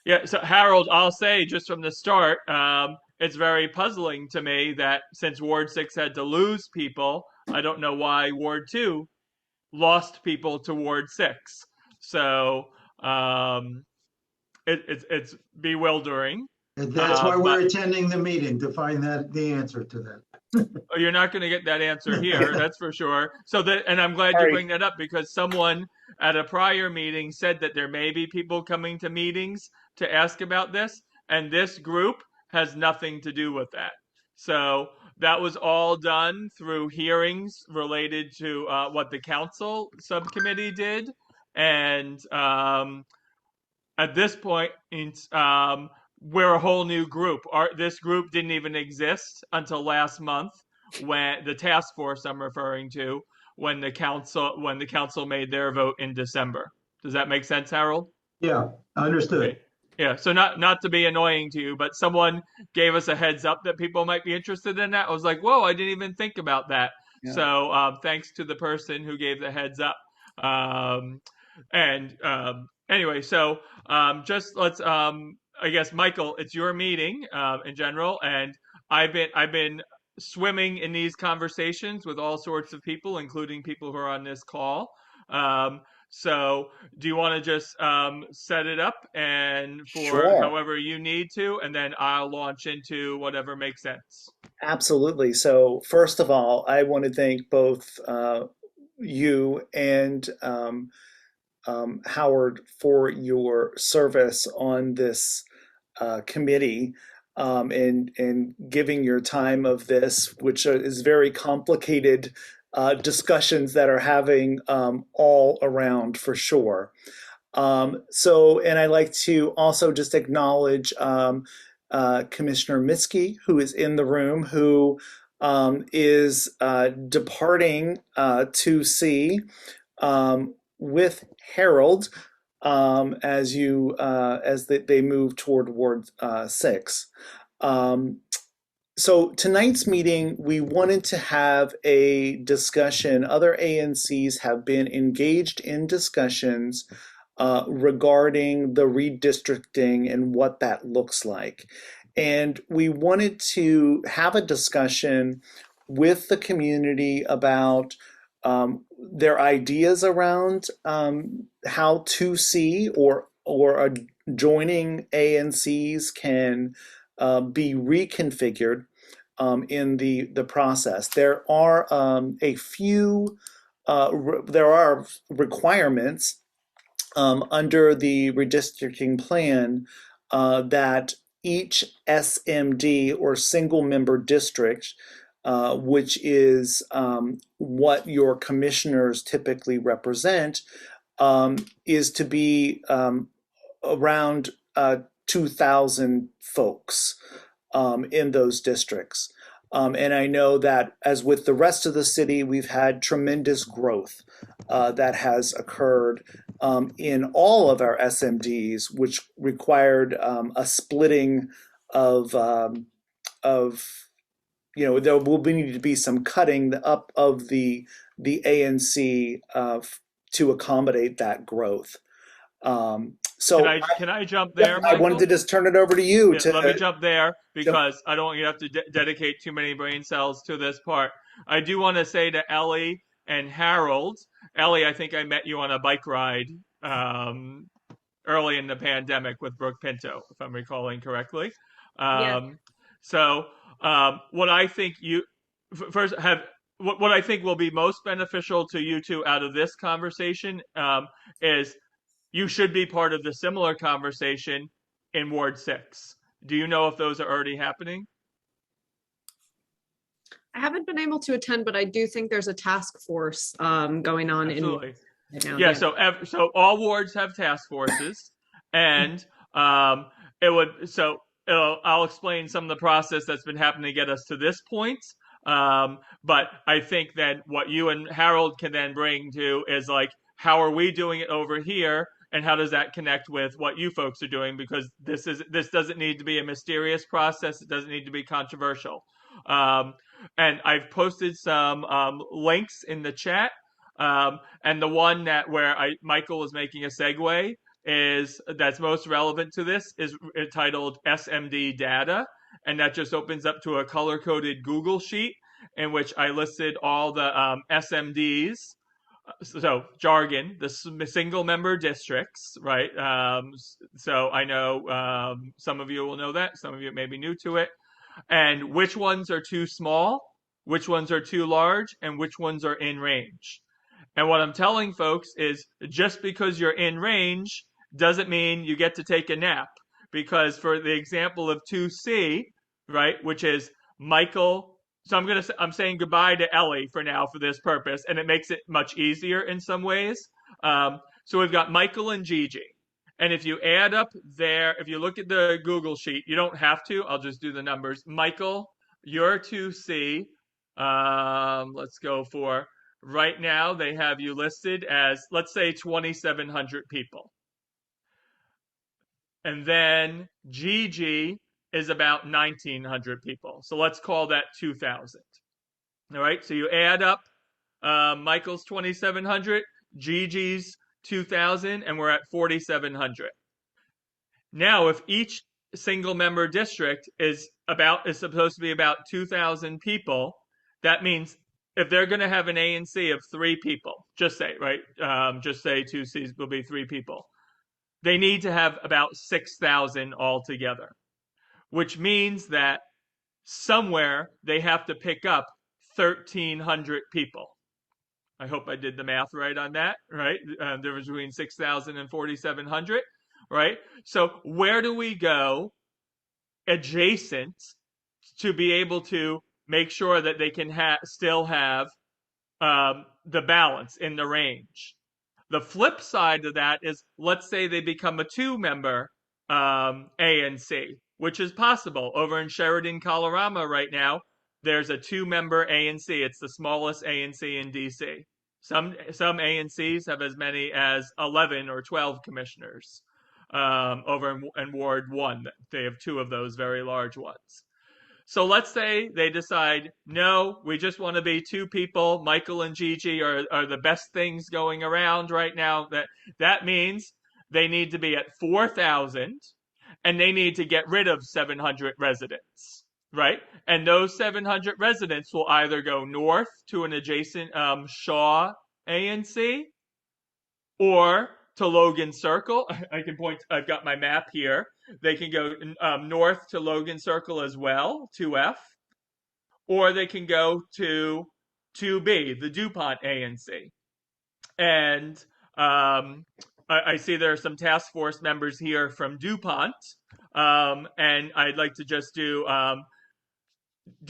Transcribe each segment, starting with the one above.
Yeah, so Harold, I'll say just from the start, it's very puzzling to me that since Ward 6 had to lose people, I don't know why Ward 2 lost people to Ward 6. So um, it's bewildering. And that's why But we're attending the meeting to find the answer to that. you're not going to get that answer here, that's for sure. So that, and I'm glad you Sorry. bring that up because someone at a prior meeting said that there may be people coming to meetings to ask about this, and this group has nothing to do with that. So that was all done through hearings related to what the council subcommittee did, and at this point, we're a whole new group. This group didn't even exist until last month when the task force I'm referring to when the council made their vote in December. Does that make sense, Harold? Yeah, understood. Okay. Yeah, so not to be annoying to you, but someone gave us a heads up that people might be interested in that. I was like, whoa, I didn't even think about that. Yeah. So thanks to the person who gave the heads up. And anyway, so just let's I guess Michael, it's your meeting in general, and I've been swimming in these conversations with all sorts of people, including people who are on this call. Um, so do you want to just set it up and for Sure. however you need to, and then I'll launch into whatever makes sense. Absolutely. So, first of all, I want to thank both you and Howard for your service on this committee and giving your time of this, which is very complicated discussions that are having all around for sure. And I'd like to also just acknowledge Commissioner Miskey, who is in the room, who is departing 2C with Harold as they move toward Ward 6. So tonight's meeting, we wanted to have a discussion. Other ANCs have been engaged in discussions regarding the redistricting and what that looks like. And we wanted to have a discussion with the community about their ideas around how 2C or adjoining ANCs can be reconfigured in the process. There are there are requirements under the redistricting plan that each SMD or single member district, which is what your commissioners typically represent, is to be around 2,000 folks in those districts. And I know that, as with the rest of the city, we've had tremendous growth that has occurred in all of our SMDs, which required a splitting of there will need to be some cutting up of the ANC to accommodate that growth. Can So I jump there, I wanted to Michael? just turn it over to you Yeah, let me to jump there jump. because I don't want you to have to dedicate too many brain cells to this part. I do want to say to Ellie and Harold, Ellie, I think I met you on a bike ride um, early in the pandemic with Brooke Pinto, if I'm recalling correctly. Yes. Um, so, what I think you first have what I think will be most beneficial to you two out of this conversation is you should be part of the similar conversation in Ward 6. Do you know if those are already happening? I haven't been able to attend, but I do think there's a task force going on Absolutely. right now. Yeah, so all wards have task forces, and it would I'll explain some of the process that's been happening to get us to this point. But I think that what you and Harold can then bring to is like, how are we doing it over here, and how does that connect with what you folks are doing? Because this doesn't need to be a mysterious process. It doesn't need to be controversial. Um, and I've posted some links in the chat. And the one that where Michael was making a segue that's most relevant to this is titled SMD data, and that just opens up to a color-coded Google sheet in which I listed all the SMDs, so jargon, the single member districts, right? So I know some of you will know that, some of you may be new to it, and which ones are too small, which ones are too large, and which ones are in range. And what I'm telling folks is just because you're in range doesn't mean you get to take a nap. Because for the example of 2C, right, which is Michael, so I'm saying goodbye to Ellie for now for this purpose, and it makes it much easier in some ways. So we've got Michael and Gigi. And if you add up if you look at the Google sheet, you don't have to, I'll just do the numbers. Michael, you're 2C. Let's go for right now, they have you listed as, let's say, 2,700 people. And then Gigi is about 1,900 people. So let's call that 2,000. All right, so you add up Michael's 2,700, Gigi's 2,000, and we're at 4,700. Now, if each single member district is supposed to be about 2,000 people, that means if they're going to have an ANC of 3 people, just say 2Cs will be 3 people, they need to have about 6,000 altogether, which means that somewhere they have to pick up 1,300 people. I hope I did the math right on that, right? Difference between 6,000 and 4,700, right? So where do we go adjacent to be able to make sure that they can still have the balance in the range? The flip side of that is, let's say they become a 2-member ANC, which is possible. Over in Sheridan, Colorado right now, there's a 2-member ANC. It's the smallest ANC in DC. Some ANCs have as many as 11 or 12 commissioners. Over in Ward 1, they have 2 of those very large ones. So let's say they decide, no, we just want to be 2 people. Michael and Gigi are the best things going around right now. That means they need to be at 4,000, and they need to get rid of 700 residents, right? And those 700 residents will either go north to an adjacent Shaw ANC or to Logan Circle. I can point, I've got my map here. They can go north to Logan Circle as well, 2F, or they can go to 2B, the DuPont ANC. And I see there are some task force members here from DuPont, and I'd like to just do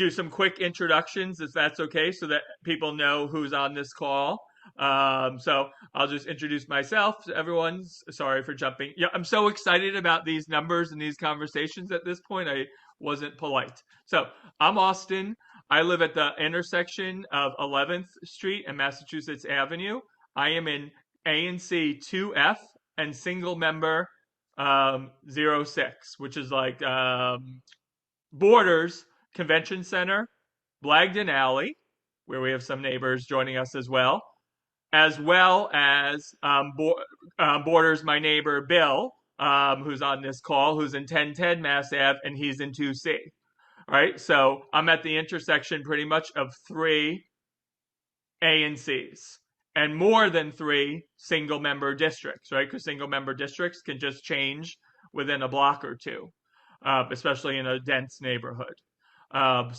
some quick introductions, if that's okay, so that people know who's on this call. So I'll just introduce myself to everyone. Sorry for jumping. Yeah, I'm so excited about these numbers and these conversations at this point. I wasn't polite. So I'm Austin. I live at the intersection of 11th Street and Massachusetts Avenue. I am in ANC 2F and single member 06, which is like borders Convention Center, Blagden Alley, where we have some neighbors joining us as well as borders my neighbor Bill, who's on this call, who's in 1010 Mass Ave, and he's in 2C. All right, so I'm at the intersection pretty much of 3 ANCs and more than 3 single-member districts, right? Because single-member districts can just change within a block or 2, especially in a dense neighborhood. I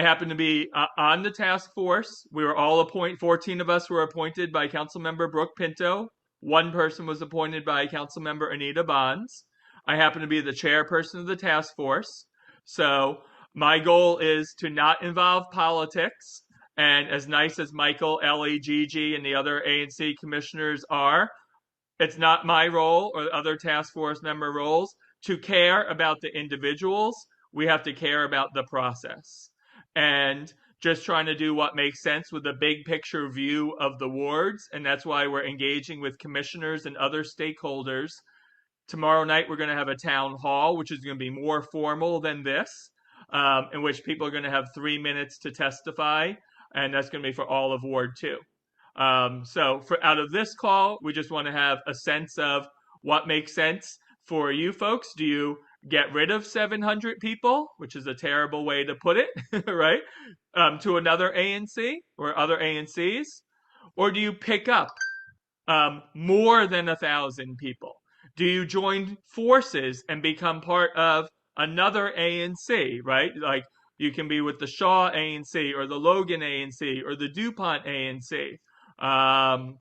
happen to be on the task force. We were all 14 of us were appointed by Councilmember Brooke Pinto. 1 person was appointed by Councilmember Anita Bonds. I happen to be the chairperson of the task force. So my goal is to not involve politics. And as nice as Michael, Ellie, Gigi, and the other ANC commissioners are, it's not my role or other task force member roles to care about the individuals. We have to care about the process. And just trying to do what makes sense with the big picture view of the wards. And that's why we're engaging with commissioners and other stakeholders. Tomorrow night, we're going to have a town hall, which is going to be more formal than this, in which people are going to have 3 minutes to testify. And that's going to be for all of Ward 2. So for out of this call, we just want to have a sense of what makes sense for you folks. Do you get rid of 700 people, which is a terrible way to put it, right? To another ANC or other ANCs? Or do you pick up more than 1,000 people? Do you join forces and become part of another ANC, right? Like you can be with the Shaw ANC or the Logan ANC or the DuPont ANC. Um,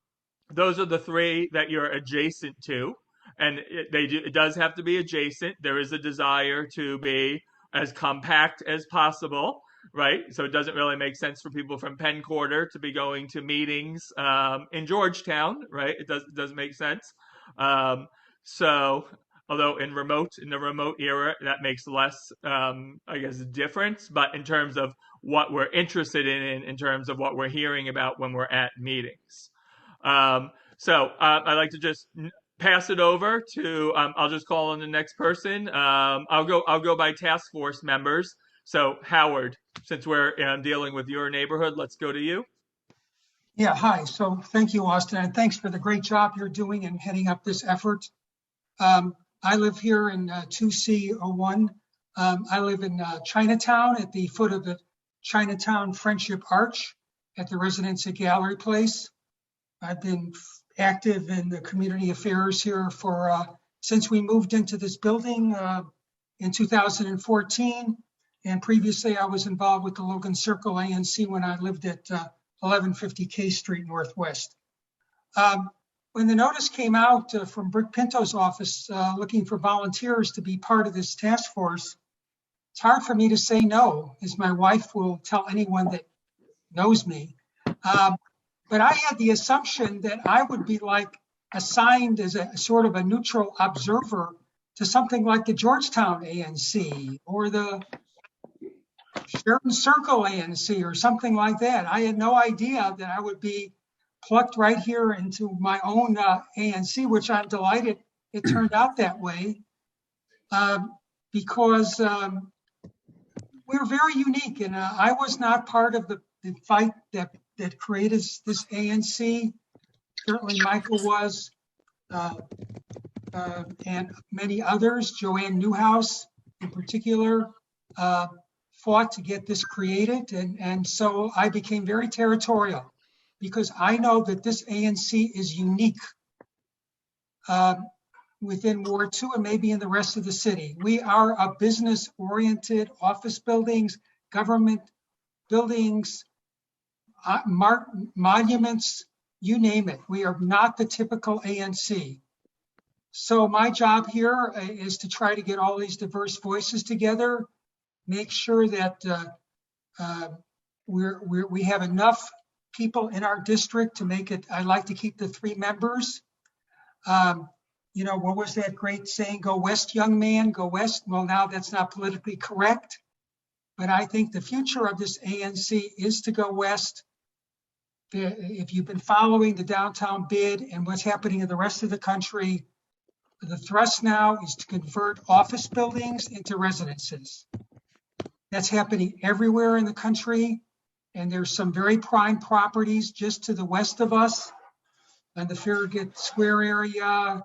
those are the three that you're adjacent to, and it does have to be adjacent. There is a desire to be as compact as possible, right? So it doesn't really make sense for people from Penn Quarter to be going to meetings in Georgetown, right? It doesn't make sense. Um, so although in the remote era, that makes less, I guess, difference. But in terms of what we're interested in terms of what we're hearing about when we're at meetings. So I'd like to just pass it over to. I'll just call on the next person. I'll go by task force members. So Howard, since we're dealing with your neighborhood, let's go to you. Yeah, hi. So thank you, Austin, and thanks for the great job you're doing in heading up this effort. I live here in 2C01. I live in Chinatown at the foot of the Chinatown Friendship Arch at the Residency Gallery Place. I've been active in the community affairs here for since we moved into this building in 2014. And previously I was involved with the Logan Circle ANC when I lived at 1150 K Street Northwest. When the notice came out from Brick Pinto's office looking for volunteers to be part of this task force, it's hard for me to say no, as my wife will tell anyone that knows me. But I had the assumption that I would be like assigned as a sort of a neutral observer to something like the Georgetown ANC or the Sheridan Circle ANC or something like that. I had no idea that I would be plucked right here into my own ANC, which I'm delighted it turned out that way, because we're very unique. And I was not part of the fight that created this ANC. Certainly Michael was, and many others, Joanne Newhouse in particular, fought to get this created. And so I became very territorial because I know that this ANC is unique within Ward 2 and maybe in the rest of the city. We are a business-oriented office buildings, government buildings, monuments, you name it. We are not the typical ANC. So my job here is to try to get all these diverse voices together, make sure that we have enough people in our district to make it. I like to keep the 3 members. You know, what was that great saying? Go west, young man, go west. Well, now that's not politically correct, but I think the future of this ANC is to go west. If you've been following the downtown bid and what's happening in the rest of the country, the thrust now is to convert office buildings into residences. That's happening everywhere in the country. And there's some very prime properties just to the west of us and the Farragut Square area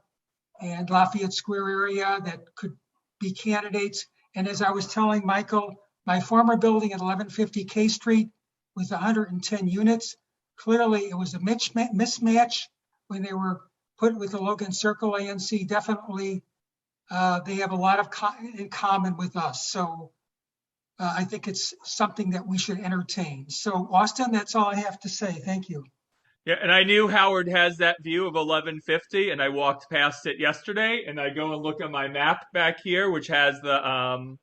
and Lafayette Square area that could be candidates. And as I was telling Michael, my former building at 1150 K Street with 110 units, clearly it was a mismatch when they were put with the Logan Circle ANC. Definitely, they have a lot in common with us. So I think it's something that we should entertain. So Austin, that's all I have to say. Thank you. Yeah, and I knew Howard has that view of 1150, and I walked past it yesterday, and I go and look at my map back here, which has the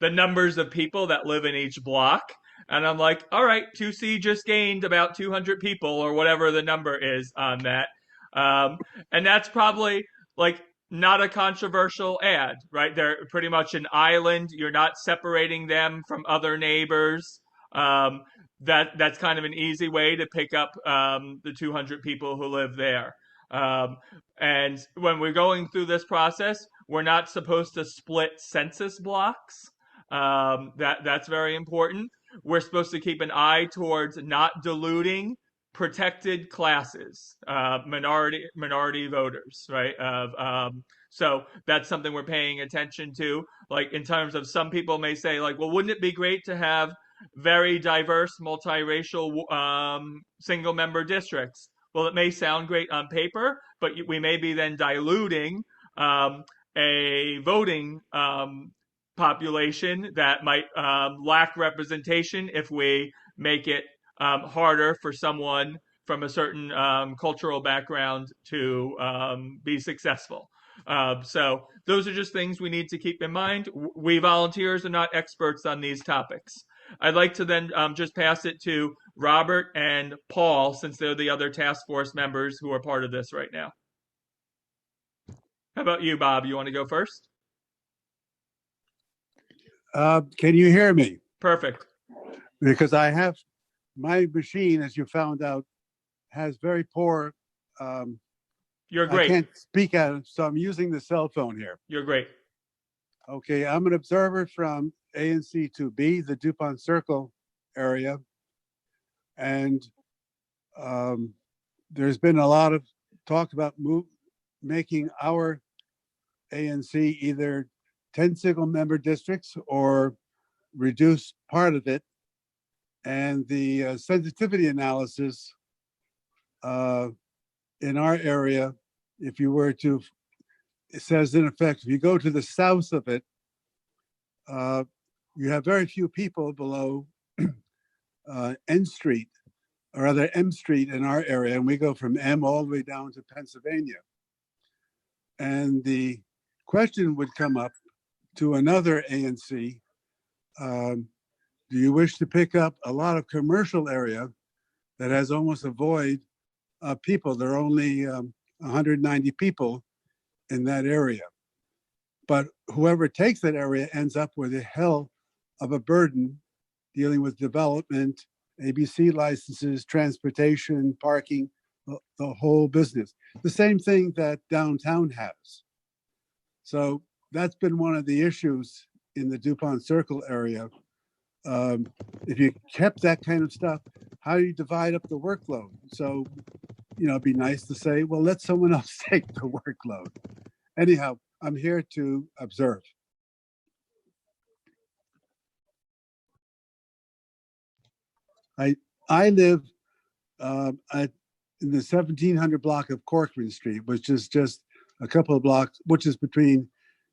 numbers of people that live in each block. And I'm like, all right, 2C just gained about 200 people or whatever the number is on that. And that's probably like not a controversial ad, right? They're pretty much an island. You're not separating them from other neighbors. That's kind of an easy way to pick up the 200 people who live there. And when we're going through this process, we're not supposed to split census blocks. That's very important. We're supposed to keep an eye towards not diluting protected classes, minority voters, right? So that's something we're paying attention to. Like in terms of some people may say, like, well, wouldn't it be great to have very diverse, multiracial single member districts? Well, it may sound great on paper, but we may be then diluting a voting population that might lack representation if we make it harder for someone from a certain cultural background to be successful. So those are just things we need to keep in mind. We volunteers are not experts on these topics. I'd like to then just pass it to Robert and Paul, since they're the other task force members who are part of this right now. How about you, Bob? You want to go first? Can you hear me? Perfect. Because I have my machine, as you found out, has very poor. You're I great. can't speak at it, so I'm using the cell phone here. You're great. Okay, I'm an observer from ANC2B, the DuPont Circle area, and there's been a lot of talk about making our ANC either 10 single member districts or reduce part of it. And the sensitivity analysis in our area, if you were to, it says in effect, if you go to the south of it, you have very few people below N Street, or rather M Street in our area, and we go from M all the way down to Pennsylvania. And the question would come up to another ANC, do you wish to pick up a lot of commercial area that has almost a void of people? There are only 190 people in that area. But whoever takes that area ends up with a hell of a burden dealing with development, ABC licenses, transportation, parking, the whole business. The same thing that downtown has. So that's been one of the issues in the DuPont Circle area. If you kept that kind of stuff, how do you divide up the workload? So, it'd be nice to say, well, let someone else take the workload. Anyhow, I'm here to observe. I live in the 1700 block of Corcoran Street, which is just a couple of blocks, which is between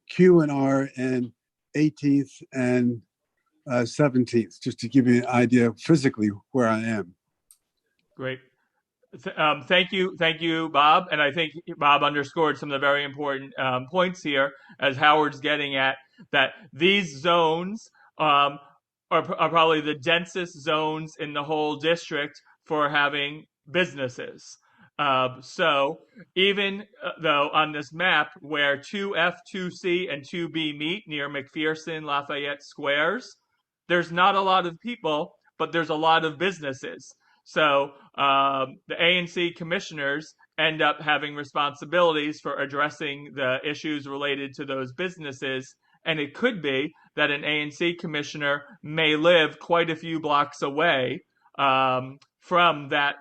Q and R and 18th and 17th, just to give you an idea physically where I am. Great. Thank you, Bob. And I think Bob underscored some of the very important points here, as Howard's getting at, that these zones are probably the densest zones in the whole district for having businesses. So even though on this map where 2F, 2C, and 2B meet near McPherson, Lafayette Squares, there's not a lot of people, but there's a lot of businesses. So the ANC commissioners end up having responsibilities for addressing the issues related to those businesses. And it could be that an ANC commissioner may live quite a few blocks away from that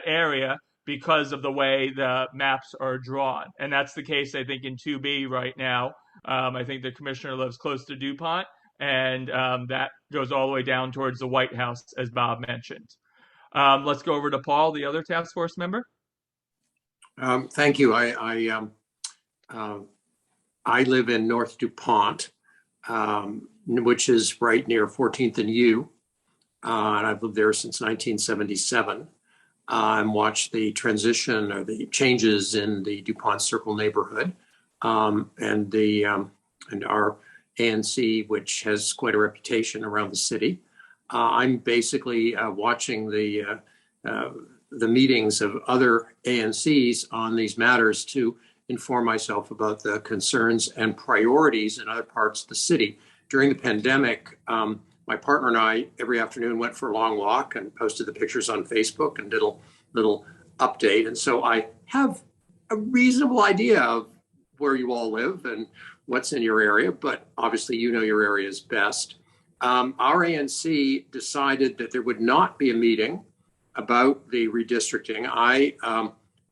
area because of the way the maps are drawn. And that's the case, I think, in 2B right now. I think the commissioner lives close to DuPont, and that goes all the way down towards the White House, as Bob mentioned. Let's go over to Paul, the other task force member. Thank you. I live in North DuPont, which is right near 14th and U. And I've lived there since 1977 and watched the transition or the changes in the DuPont Circle neighborhood and our ANC, which has quite a reputation around the city. I'm basically watching the meetings of other ANCs on these matters to inform myself about the concerns and priorities in other parts of the city. During the pandemic, my partner and I every afternoon went for a long walk and posted the pictures on Facebook and did a little update. And so I have a reasonable idea of where you all live and what's in your area, but obviously you know your areas best. Our ANC decided that there would not be a meeting about the redistricting, I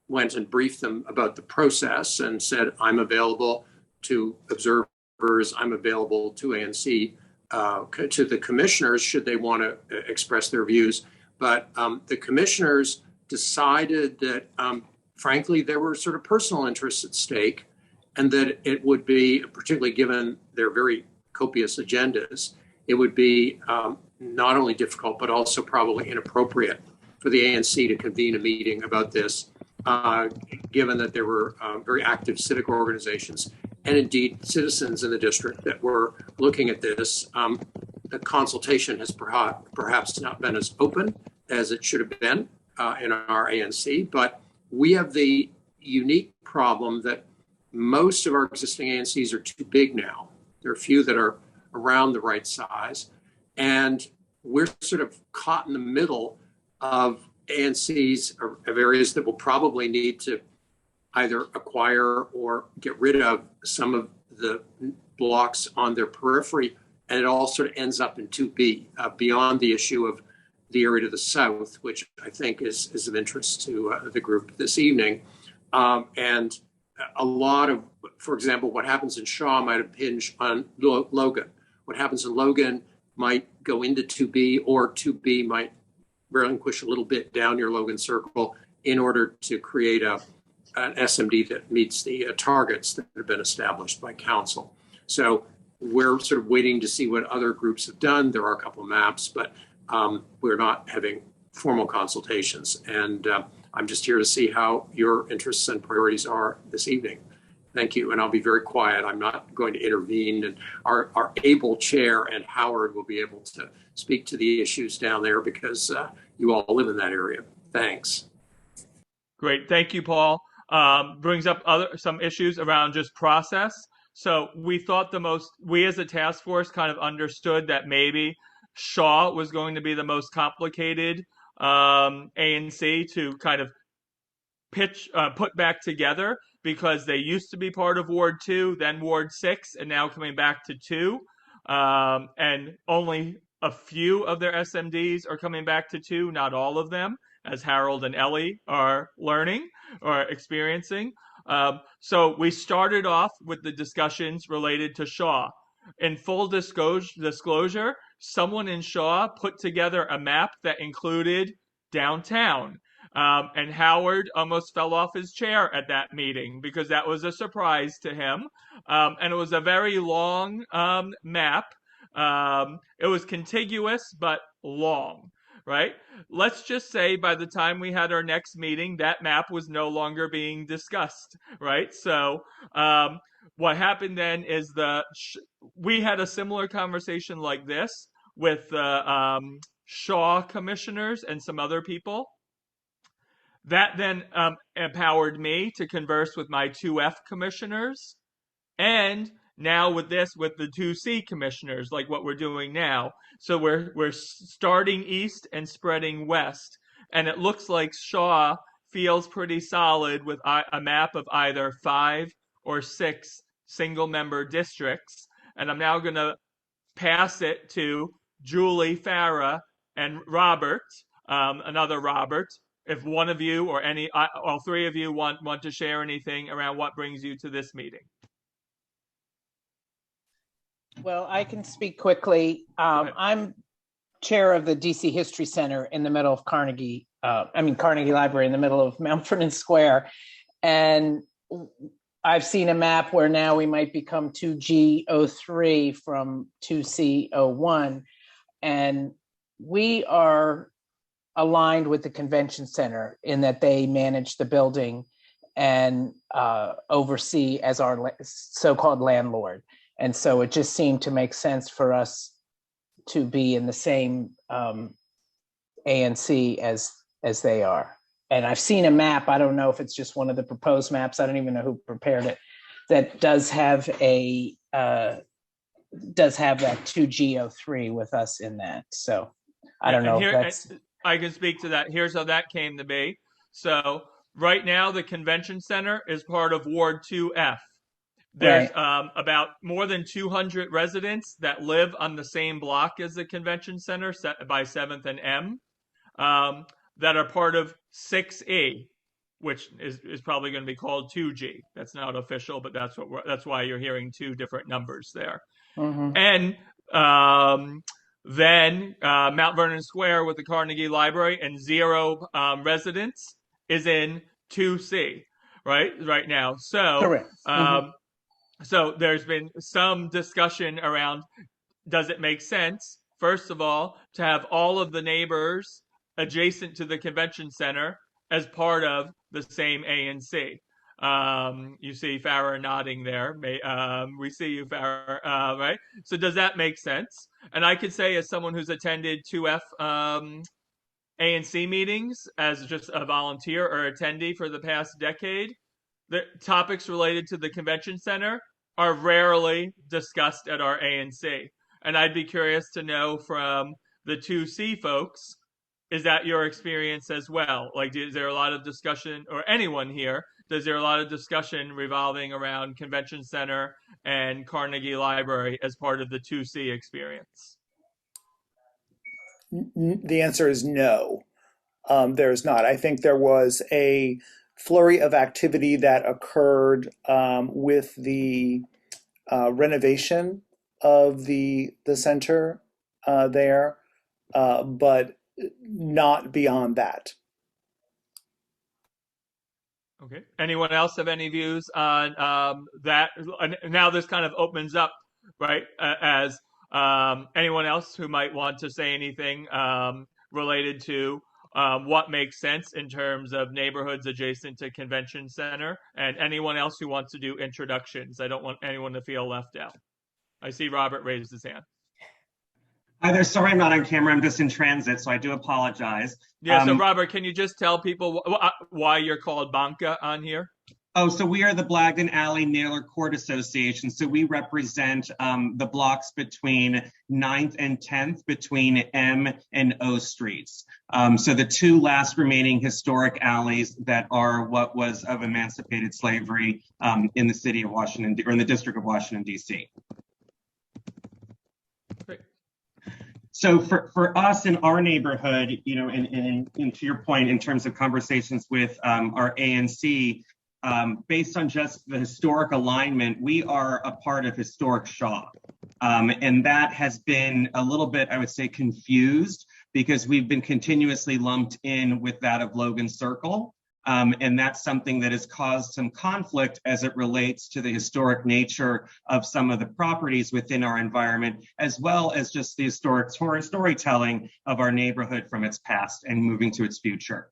went and briefed them about the process and said, I'm available to observers, I'm available to ANC, to the commissioners should they want to express their views. But the commissioners decided that, frankly, there were sort of personal interests at stake, and that it would be, particularly given their very copious agendas, it would be not only difficult, but also probably inappropriate for the ANC to convene a meeting about this, given that there were very active civic organizations and indeed citizens in the district that were looking at this. The consultation has perhaps not been as open as it should have been in our ANC, but we have the unique problem that most of our existing ANCs are too big now. There are a few that are around the right size, and we're sort of caught in the middle of ANCs of areas that will probably need to either acquire or get rid of some of the blocks on their periphery, and it all sort of ends up in 2B, beyond the issue of the area to the south, which I think is of interest to the group this evening. And a lot of, for example, what happens in Shaw might impinge on Logan. What happens in Logan might go into 2B, or 2B might relinquish a little bit down your Logan circle in order to create an SMD that meets the targets that have been established by council. So we're sort of waiting to see what other groups have done. There are a couple of maps, but we're not having formal consultations. And I'm just here to see how your interests and priorities are this evening. Thank you. And I'll be very quiet. I'm not going to intervene. And our able chair and Howard will be able to speak to the issues down there because you all live in that area. Thanks. Great. Thank you, Paul. Brings up some issues around just process. So we thought we as a task force kind of understood that maybe Shaw was going to be the most complicated ANC to kind of put back together, because they used to be part of Ward 2, then Ward 6, and now coming back to 2. And only a few of their SMDs are coming back to 2, not all of them, as Harold and Ellie are learning or experiencing. So we started off with the discussions related to Shaw. In full disclosure, someone in Shaw put together a map that included downtown. And Howard almost fell off his chair at that meeting because that was a surprise to him. And it was a very long map. It was contiguous, but long, right? Let's just say by the time we had our next meeting, that map was no longer being discussed, right? So what happened then is we had a similar conversation like this with the Shaw commissioners and some other people. That then empowered me to converse with my 2F commissioners, and now with the 2C commissioners, like what we're doing now. So we're starting east and spreading west, and it looks like Shaw feels pretty solid with a map of either 5 or 6 single-member districts. And I'm now going to pass it to Julie, Farah, and Robert, another Robert. If one of you or all three of you want to share anything around what brings you to this meeting. Well, I can speak quickly. I'm chair of the DC History Center in the middle of Carnegie Library in the middle of Mount Vernon Square. And I've seen a map where now we might become 2G03 from 2C01. And we are aligned with the convention center in that they manage the building and oversee as our so-called landlord. And so it just seemed to make sense for us to be in the same ANC as they are. And I've seen a map, I don't know if it's just one of the proposed maps, I don't even know who prepared it, that does have that 2G03 with us in that. So I don't know if that's... I can speak to that. Here's how that came to be. So right now, the convention center is part of Ward 2F. There's about more than 200 residents that live on the same block as the convention center, set by 7th and M. that are part of 6E, which is probably going to be called 2G. That's not official, but that's why you're hearing two different numbers there. Mhm. And then Mount Vernon Square with the Carnegie Library and 0 residents is in 2C, right now. So, Correct. so there's been some discussion around, does it make sense, first of all, to have all of the neighbors adjacent to the convention center as part of the same ANC? You see Farah nodding there. We see you, Farah, right? So does that make sense? And I could say, as someone who's attended 2F ANC meetings as just a volunteer or attendee for the past decade, the topics related to the convention center are rarely discussed at our ANC. And I'd be curious to know from the 2C folks, is that your experience as well? Like, is there a lot of discussion, or anyone here, is there a lot of discussion revolving around convention center and Carnegie Library as part of the 2C experience? The answer is no. There's not. I think there was a flurry of activity that occurred with the renovation of the center there, but not beyond that. Okay. Anyone else have any views on that? Now this kind of opens up, right? As anyone else who might want to say anything related to what makes sense in terms of neighborhoods adjacent to convention center, and anyone else who wants to do introductions. I don't want anyone to feel left out. I see Robert raised his hand. Hi there. Sorry I'm not on camera. I'm just in transit, so I do apologize. Yeah, so Robert, can you just tell people why you're called Banca on here? Oh, so we are the Blagden Alley Naylor Court Association. So we represent the blocks between 9th and 10th, between M and O streets. So the two last remaining historic alleys that are what was of emancipated slavery in the city of Washington, or in the District of Washington, D.C. So for us in our neighborhood, you know, and to your point, in terms of conversations with our ANC, based on just the historic alignment, we are a part of historic Shaw. And that has been a little bit, I would say, confused because we've been continuously lumped in with that of Logan Circle. And that's something that has caused some conflict as it relates to the historic nature of some of the properties within our environment, as well as just the historic storytelling of our neighborhood from its past and moving to its future.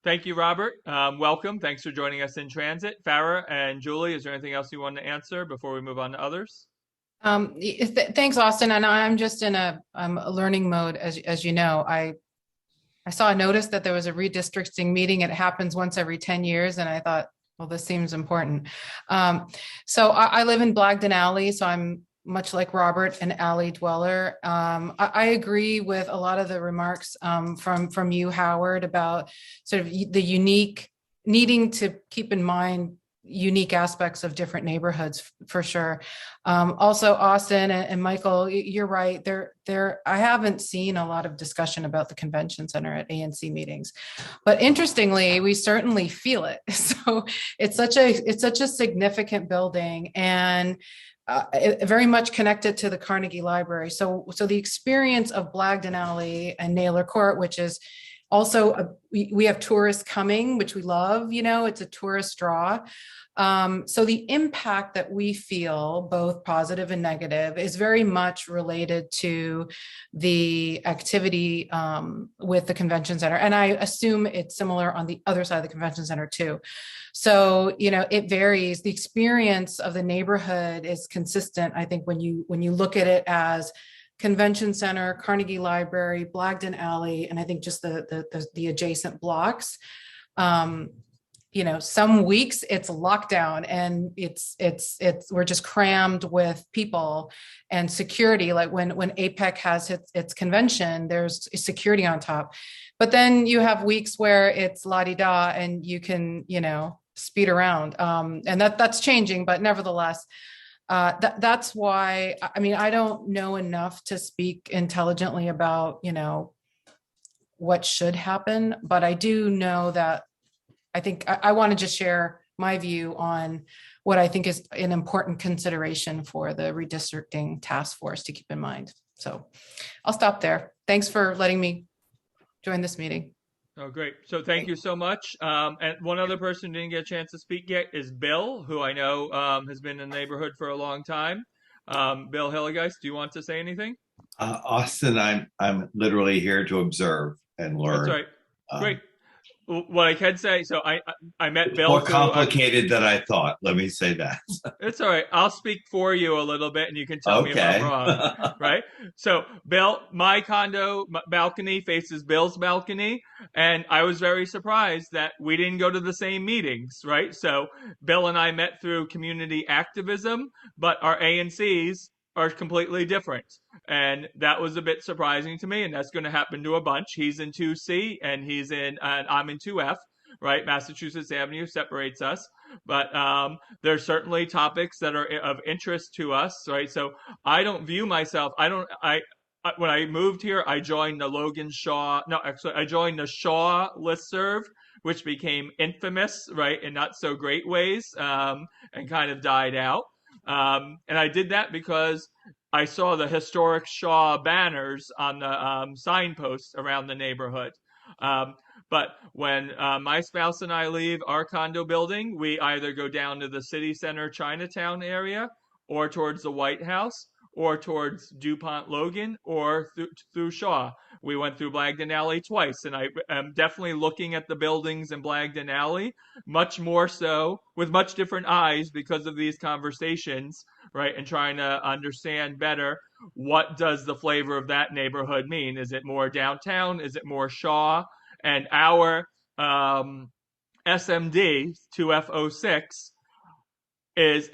Thank you, Robert. Welcome. Thanks for joining us in transit. Farah and Julie, is there anything else you want to answer before we move on to others? Thanks, Austin. And I'm just in a learning mode, as you know. I saw a notice that there was a redistricting meeting. It happens once every 10 years, and I thought, well, this seems important. So I live in Blagden Alley, so I'm much like Robert, an alley dweller. I agree with a lot of the remarks from you, Howard, about sort of the unique, needing to keep in mind unique aspects of different neighborhoods, for sure. Also, Austin and Michael, you're right. I haven't seen a lot of discussion about the convention center at ANC meetings, but interestingly, we certainly feel it. So it's such a significant building, and very much connected to the Carnegie Library. So the experience of Blagden Alley and Naylor Court, which is also, we have tourists coming, which we love, you know, it's a tourist draw. So the impact that we feel, both positive and negative, is very much related to the activity with the convention center. And I assume it's similar on the other side of the convention center too. So, you know, it varies. The experience of the neighborhood is consistent, I think, when you look at it as Convention Center, Carnegie Library, Blagden Alley, and I think just the adjacent blocks. You know, some weeks it's lockdown and we're just crammed with people and security. Like when APEC has its convention, there's security on top. But then you have weeks where it's la-di-da and you can, you know, speed around. And that's changing, but nevertheless, That's why, I mean, I don't know enough to speak intelligently about, what should happen, but I do know that I think I want to just share my view on what I think is an important consideration for the redistricting task force to keep in mind. So I'll stop there. Thanks for letting me join this meeting. Oh, great. So thank you so much. And one other person who didn't get a chance to speak yet is Bill, who I know has been in the neighborhood for a long time. Bill Hilligeist, do you want to say anything? Austin, I'm literally here to observe and learn. That's right. Great. What I can say, so I met Bill More through, complicated than I thought. Let me say that. It's all right. I'll speak for you a little bit and you can tell me if I'm wrong. Right? So, Bill, my condo balcony faces Bill's balcony. And I was very surprised that we didn't go to the same meetings. Right? So, Bill and I met through community activism, but our ANCs are completely different. And that was a bit surprising to me. And that's going to happen to a bunch. He's in 2C and I'm in 2F. Right? Massachusetts Avenue separates us. But there's certainly topics that are of interest to us, right? So I don't view myself. When I moved here, I joined the Logan Shaw. No, actually, I joined the Shaw listserv, which became infamous, right, in not so great ways, and kind of died out. And I did that because I saw the historic Shaw banners on the signposts around the neighborhood. But when my spouse and I leave our condo building, we either go down to the city center Chinatown area or towards the White House or towards DuPont Logan or through Shaw. We went through Blagden Alley twice, and I am definitely looking at the buildings in Blagden Alley, much more so with much different eyes because of these conversations, right? And trying to understand better what does the flavor of that neighborhood mean? Is it more downtown? Is it more Shaw? And our SMD 2F06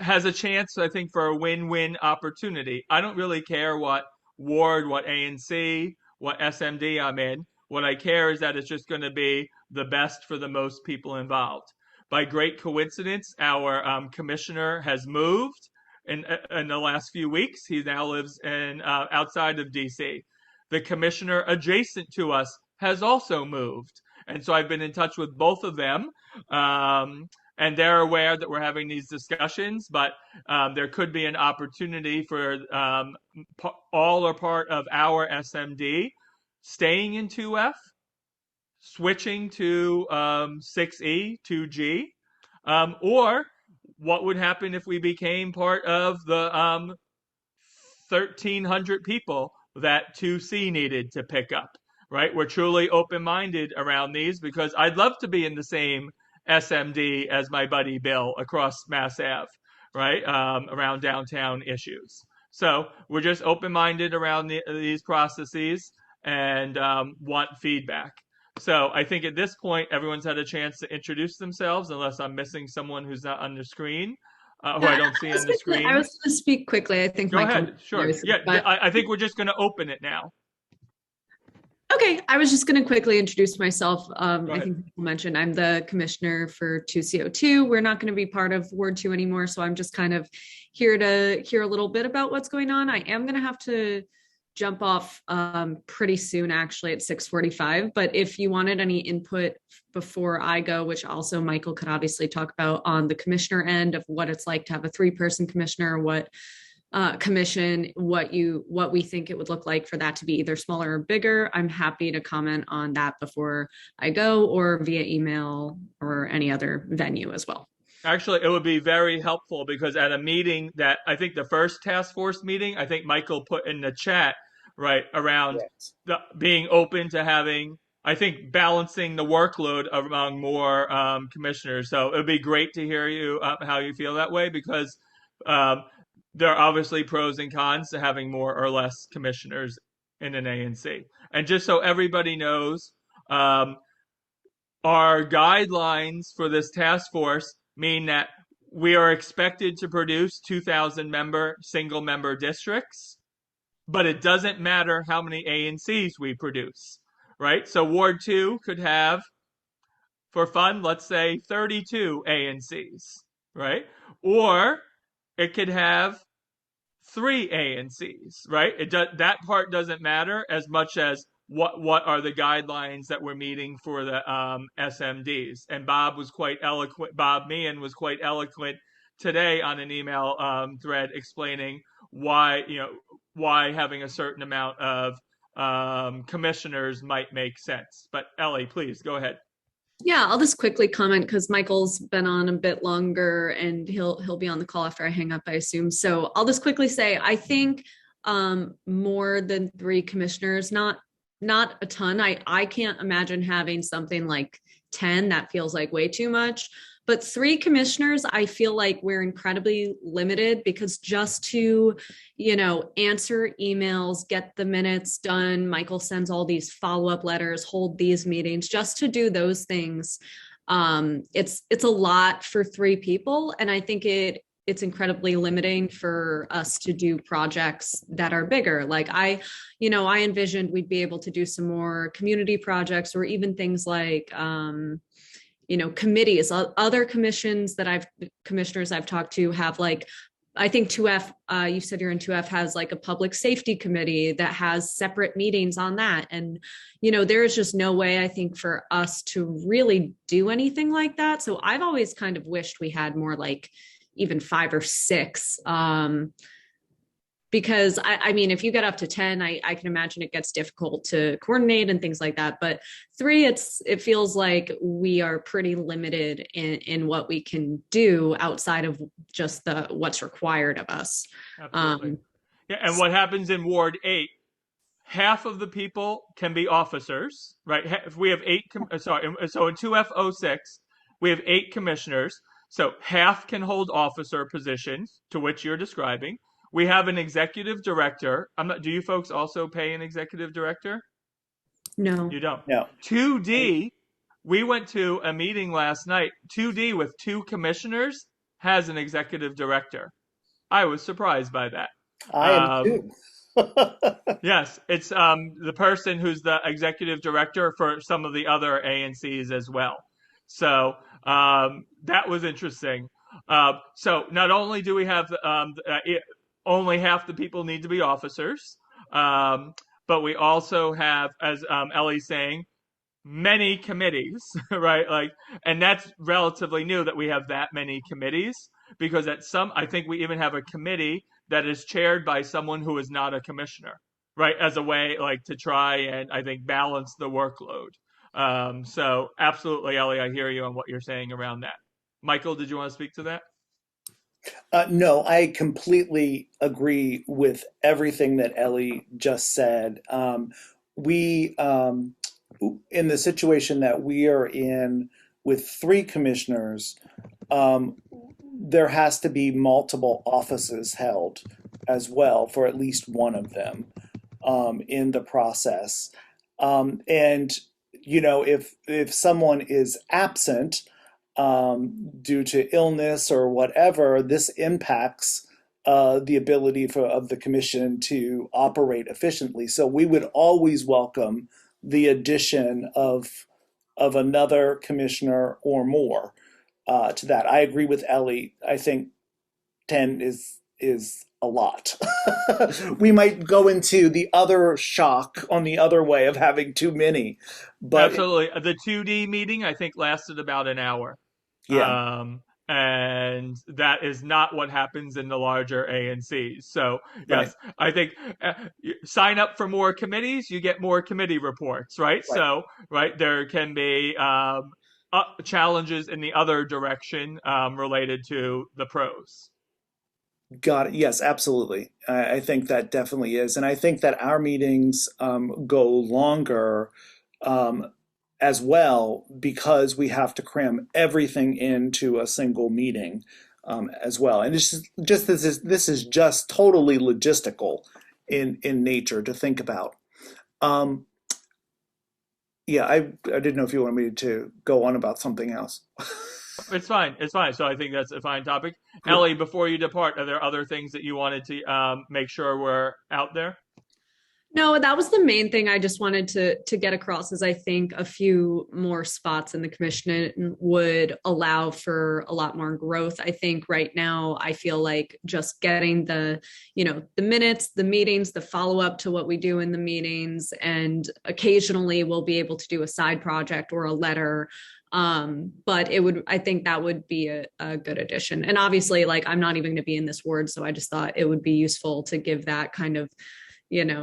has a chance, I think, for a win-win opportunity. I don't really care what ward, what ANC, what SMD I'm in. What I care is that it's just going to be the best for the most people involved. By great coincidence, our commissioner has moved in the last few weeks. He now lives in outside of DC. The commissioner adjacent to us has also moved. And so I've been in touch with both of them. And they're aware that we're having these discussions, but there could be an opportunity for all or part of our SMD staying in 2F, switching to 6E, 2G, or what would happen if we became part of the 1,300 people that 2C needed to pick up, right? We're truly open-minded around these because I'd love to be in the same SMD as my buddy Bill across Mass Ave, right? Around downtown issues. So we're just open-minded around these processes and want feedback. So I think at this point, everyone's had a chance to introduce themselves, unless I'm missing someone who's not on the screen, who I don't see on the screen. I was going to speak quickly. I think Go ahead. Sure. Yeah, but I think we're just going to open it now. Okay, I was just going to quickly introduce myself. I think people mentioned I'm the commissioner for 2CO2. We're not going to be part of Ward 2 anymore, so I'm just kind of here to hear a little bit about what's going on. I am going to have to jump off pretty soon, actually, at 6:45. But if you wanted any input before I go, which also Michael could obviously talk about on the commissioner end of what it's like to have a 3-person commissioner, what commission, what we think it would look like for that to be either smaller or bigger. I'm happy to comment on that before I go, or via email or any other venue as well. Actually, it would be very helpful because at a meeting that I think the first task force meeting, I think Michael put in the chat, right, around being open to having, I think, balancing the workload among more commissioners. So it would be great to hear you how you feel that way, because there are obviously pros and cons to having more or less commissioners in an ANC. And just so everybody knows, our guidelines for this task force mean that we are expected to produce 2,000-member, single-member districts, but it doesn't matter how many ANCs we produce, right? So Ward 2 could have, for fun, let's say 32 ANCs, right? Or it could have 3 ANCs, right? That part doesn't matter as much as what are the guidelines that we're meeting for the SMDs. And Bob was quite eloquent. Bob Meehan was quite eloquent today on an email thread explaining why having a certain amount of commissioners might make sense. But Ellie, please go ahead. Yeah, I'll just quickly comment because Michael's been on a bit longer and he'll be on the call after I hang up, I assume. So I'll just quickly say I think more than 3 commissioners, not a ton. I can't imagine having something like 10. That feels like way too much. But 3 commissioners, I feel like we're incredibly limited because just to, answer emails, get the minutes done, Michael sends all these follow-up letters, hold these meetings, just to do those things. It's a lot for 3 people. And I think it's incredibly limiting for us to do projects that are bigger. Like I envisioned we'd be able to do some more community projects or even things like, committees, other commissions that commissioners I've talked to have like, I think 2F, you said you're in 2F, has like a public safety committee that has separate meetings on that. And, there is just no way I think for us to really do anything like that. So I've always kind of wished we had more like even 5 or 6. Because I mean, if you get up to 10, I can imagine it gets difficult to coordinate and things like that. But 3, it feels like we are pretty limited in what we can do outside of just what's required of us. Absolutely. Yeah, and what happens in Ward 8? Half of the people can be officers, right? If we have 8, so in 2F06, we have 8 commissioners. So half can hold officer positions, to which you're describing. We have an executive director. Do you folks also pay an executive director? No. You don't? No. 2D, we went to a meeting last night. 2D with 2 commissioners has an executive director. I was surprised by that. I am too. Yes, it's the person who's the executive director for some of the other ANCs as well. So that was interesting. So not only do we have only half the people need to be officers, but we also have, as Ellie's saying, many committees, right? And that's relatively new that we have that many committees, because I think we even have a committee that is chaired by someone who is not a commissioner, right? As a way to try and I think balance the workload. So absolutely, Ellie, I hear you on what you're saying around that. Michael, did you want to speak to that? No, I completely agree with everything that Ellie just said. We, in the situation that we are in with 3 commissioners, there has to be multiple offices held as well for at least one of them in the process. And, if someone is absent, due to illness or whatever, this impacts the ability of the commission to operate efficiently. So we would always welcome the addition of another commissioner or more to that. I agree with Ellie. I think 10 is a lot. We might go into the other shock on the other way of having too many. But absolutely. The 2D meeting, I think, lasted about an hour. Yeah. And that is not what happens in the larger ANCs. So, yes, right. I think sign up for more committees, you get more committee reports, right? So, there can be challenges in the other direction related to the pros. Got it. Yes, absolutely. I think that definitely is. And I think that our meetings go longer as well, because we have to cram everything into a single meeting as well. And this is just totally logistical in nature to think about. Yeah, I didn't know if you wanted me to go on about something else. It's fine. It's fine. So I think that's a fine topic. Cool. Ellie, before you depart, are there other things that you wanted to make sure were out there? No, that was the main thing I just wanted to get across is I think a few more spots in the commission would allow for a lot more growth. I think right now I feel like just getting the minutes, the meetings, the follow-up to what we do in the meetings, and occasionally we'll be able to do a side project or a letter. But I think that would be a good addition. And obviously, like I'm not even going to be in this ward, so I just thought it would be useful to give that kind of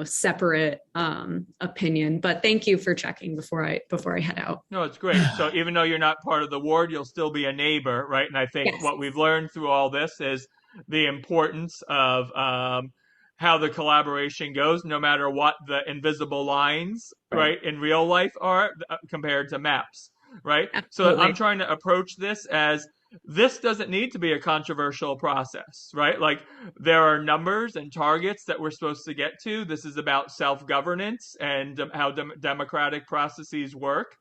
separate opinion. But thank you for checking before I head out. No, it's great. So even though you're not part of the ward, you'll still be a neighbor, right? And I think Yes. what we've learned through all this is the importance of how the collaboration goes, no matter what the invisible lines, right, in real life are compared to maps, right? So Absolutely. I'm trying to approach this as this doesn't need to be a controversial process, right? Like there are numbers and targets that we're supposed to get to. This is about self-governance and how democratic processes work.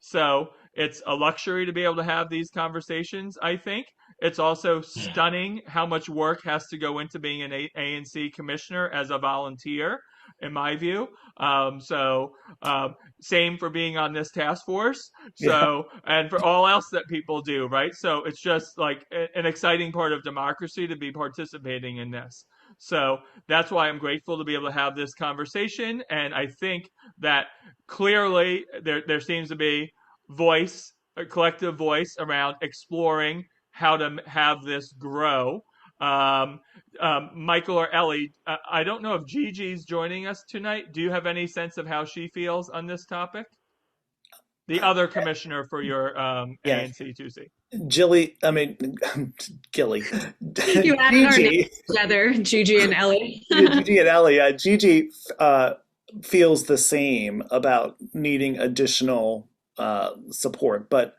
So it's a luxury to be able to have these conversations, I think. It's also stunning how much work has to go into being an ANC commissioner as a volunteer, in my view. Same for being on this task force. So, and for all else that people do, right? So it's just like an exciting part of democracy to be participating in this. So that's why I'm grateful to be able to have this conversation. And I think that clearly there seems to be a collective voice around exploring how to have this grow. Michael or Ellie, I don't know if Gigi's joining us tonight. Do you have any sense of how she feels on this topic? The other commissioner for your ANC2C. Gilly. You added our Gigi. names together, Gigi and Ellie. Gigi and Ellie. Gigi feels the same about needing additional support, but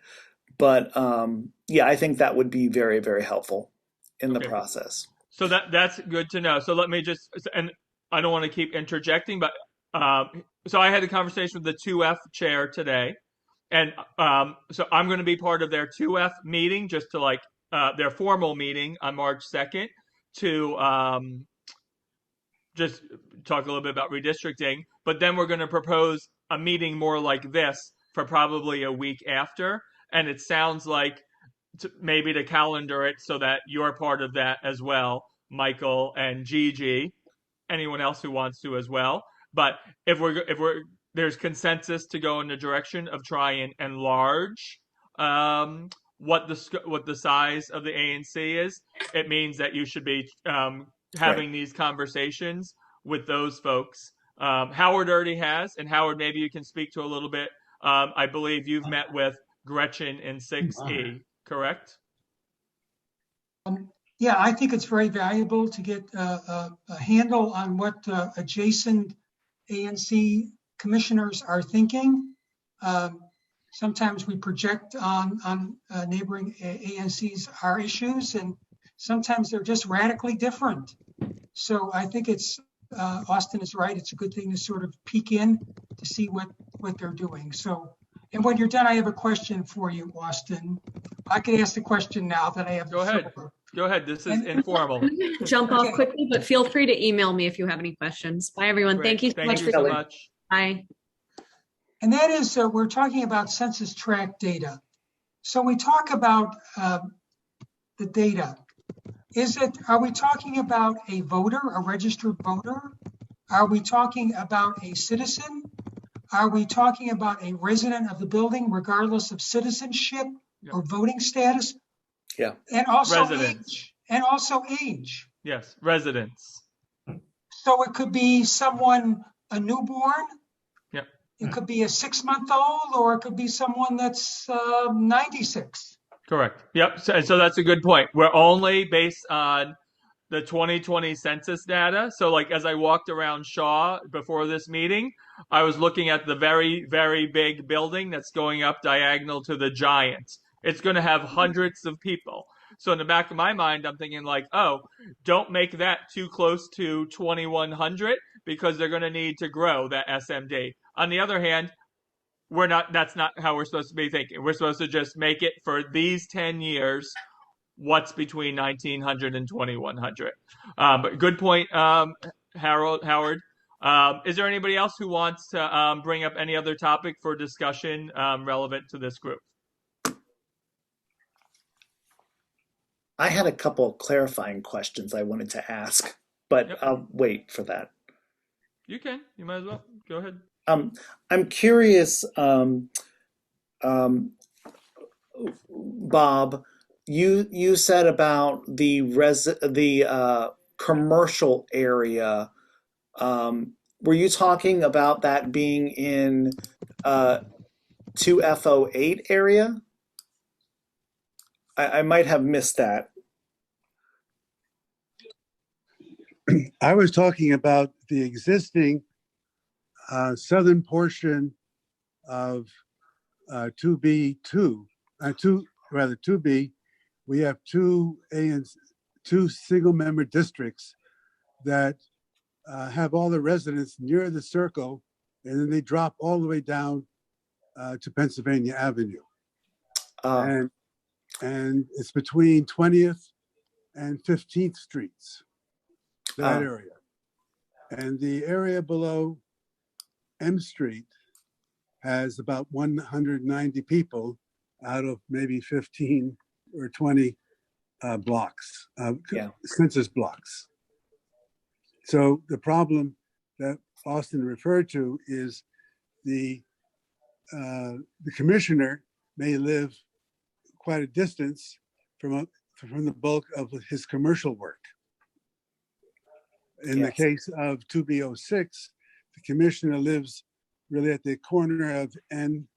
I think that would be very, very helpful in the process. So that's good to know. So let me just, and I don't want to keep interjecting, but so I had a conversation with the 2F chair today, and so I'm going to be part of their 2F meeting, just to like their formal meeting on March 2nd to just talk a little bit about redistricting. But then we're going to propose a meeting more like this for probably a week after. And it sounds like maybe to calendar it so that you're part of that as well, Michael and Gigi, anyone else who wants to as well. But if there's consensus to go in the direction of try and enlarge what the size of the ANC is, it means that you should be having these conversations with those folks. Howard already has, and Howard, maybe you can speak to a little bit. I believe you've met with Gretchen in 6E, correct? Yeah, I think it's very valuable to get a handle on what adjacent ANC commissioners are thinking. Sometimes we project on neighboring ANCs our issues, and sometimes they're just radically different. So I think it's Austin is right. It's a good thing to sort of peek in to see what they're doing. So, and when you're done, I have a question for you, Austin. I can ask the question now that I have. Go ahead. Go ahead. This is informal. Jump off quickly, but feel free to email me if you have any questions. Bye, everyone. Great. Thank you so much for so much. Bye. And that is, we're talking about census tract data. So we talk about the data. Are we talking about a voter, a registered voter? Are we talking about a citizen? Are we talking about a resident of the building, regardless of citizenship or voting status? Yeah. And also Residents. age. And also age. Yes, residents. So it could be someone, a newborn. Yep. It could be a 6-month-old, or it could be someone that's 96. Correct. Yep. So that's a good point. We're only based on the 2020 census data. So like as I walked around Shaw before this meeting, I was looking at the very, very big building that's going up diagonal to the Giant. It's going to have hundreds of people. So in the back of my mind, I'm thinking like, oh, don't make that too close to 2100 because they're going to need to grow that SMD. On the other hand, that's not how we're supposed to be thinking. We're supposed to just make it for these 10 years, what's between 1900 and 2100. But good point, Howard. Is there anybody else who wants to bring up any other topic for discussion relevant to this group? I had a couple clarifying questions I wanted to ask, but Yep. I'll wait for that. You can. You might as well. Go ahead. I'm curious, Bob, you said about the commercial area. Were you talking about that being in 2F08 area? I might have missed that. I was talking about the existing southern portion of 2B2, 2B. We have two single-member districts that have all the residents near the circle, and then they drop all the way down to Pennsylvania Avenue. And it's between 20th and 15th Streets, that area. And the area below M Street has about 190 people out of maybe 15 or 20 blocks, census blocks. So the problem that Austin referred to is the commissioner may live quite a distance from the bulk of his commercial work. In the case of 2B06, the commissioner lives really at the corner of N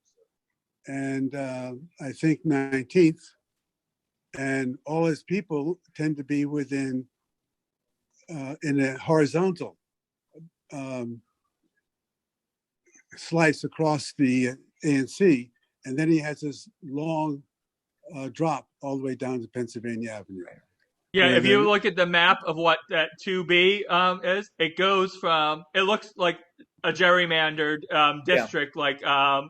and I think 19th, and all his people tend to be within in a horizontal slice across the ANC, and then he has this long drop all the way down to Pennsylvania Avenue. Yeah, if you look at the map of what that 2B is, it goes from, it looks like a gerrymandered district, like a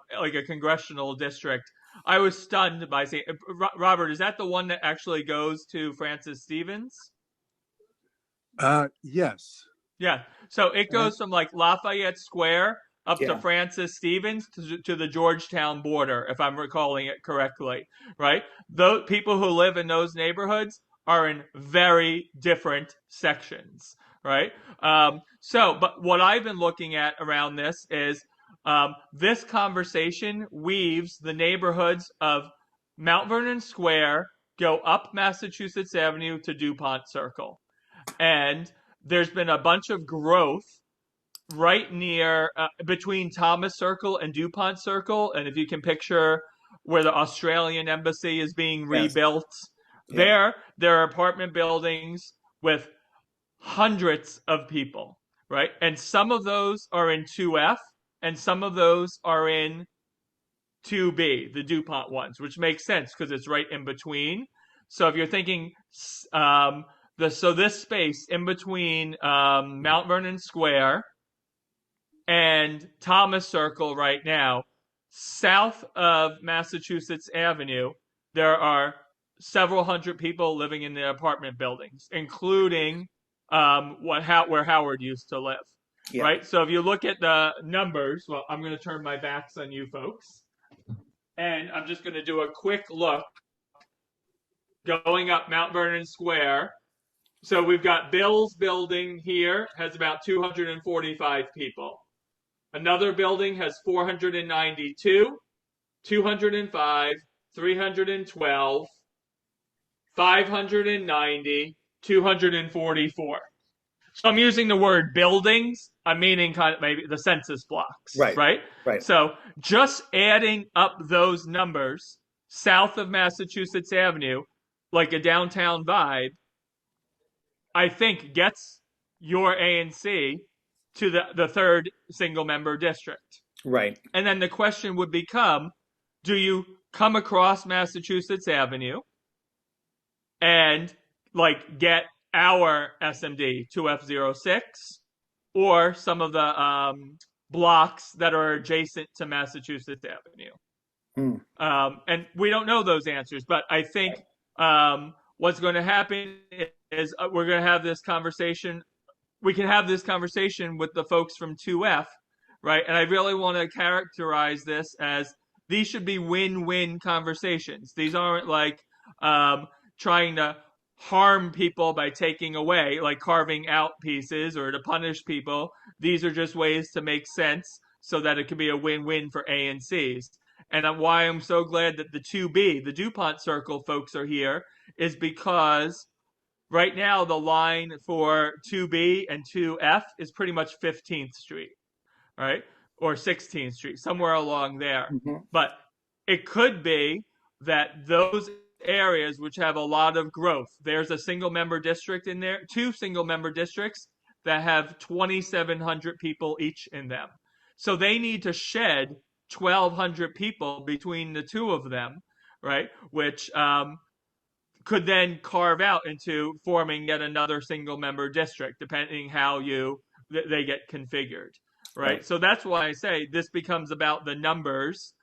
congressional district. I was stunned by seeing, Robert, is that the one that actually goes to Francis Stevens? Yes. Yeah, so it goes from like Lafayette Square up to Francis Stevens to the Georgetown border, if I'm recalling it correctly, right? Those people who live in those neighborhoods are in very different sections, right? But what I've been looking at around this is this conversation weaves the neighborhoods of Mount Vernon Square, go up Massachusetts Avenue to DuPont Circle. And there's been a bunch of growth right near between Thomas Circle and DuPont Circle. And if you can picture where the Australian embassy is being rebuilt, there are apartment buildings with hundreds of people, right? And some of those are in 2F and some of those are in 2B, the DuPont ones, which makes sense because it's right in between. So if you're thinking, this space in between Mount Vernon Square and Thomas Circle right now, south of Massachusetts Avenue, there are several hundred people living in the apartment buildings, including where Howard used to live, right? So if you look at the numbers, well, I'm going to turn my backs on you folks, and I'm just going to do a quick look going up Mount Vernon Square. So we've got Bill's building here, has about 245 people. Another building has 492, 205, 312, 590, 244. So I'm using the word buildings. I'm meaning kind of maybe the census blocks, right? So just adding up those numbers south of Massachusetts Avenue, like a downtown vibe, I think gets your ANC to the third single member district. Right. And then the question would become, do you come across Massachusetts Avenue and like get our SMD 2F06 or some of the blocks that are adjacent to Massachusetts Avenue? And we don't know those answers, but I think what's going to happen is we're going to have this conversation we can have this conversation with the folks from 2F, right? And I really want to characterize this as these should be win-win conversations. These aren't like trying to harm people by taking away, like carving out pieces or to punish people. These are just ways to make sense so that it could be a win-win for ANCs. And why I'm so glad that the 2B, the DuPont Circle folks are here, is because right now the line for 2B and 2F is pretty much 15th Street, right? Or 16th Street, somewhere along there. Mhm. But it could be that those areas which have a lot of growth, there's a single member district in there, 2 single member districts that have 2,700 people each in them. So they need to shed 1,200 people between the 2 of them, right? Which could then carve out into forming yet another single member district, depending how they get configured, right? So that's why I say this becomes about the numbers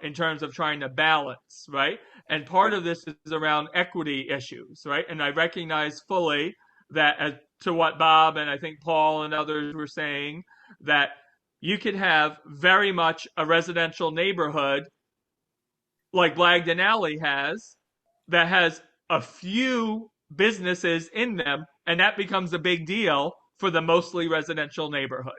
in terms of trying to balance, right? And part of this is around equity issues, right? And I recognize fully that, as to what Bob and I think Paul and others were saying, that you could have very much a residential neighborhood like Blagden Alley has, that has a few businesses in them, and that becomes a big deal for the mostly residential neighborhood,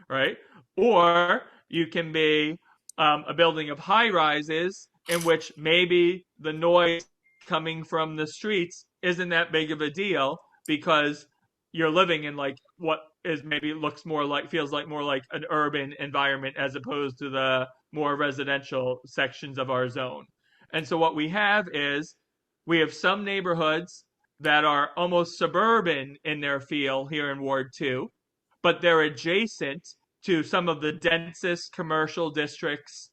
right? Or you can be a building of high rises in which maybe the noise coming from the streets isn't that big of a deal because you're living in like what is maybe feels like more like an urban environment as opposed to the more residential sections of our zone. And so what we have is we have some neighborhoods that are almost suburban in their feel here in Ward 2, but they're adjacent to some of the densest commercial districts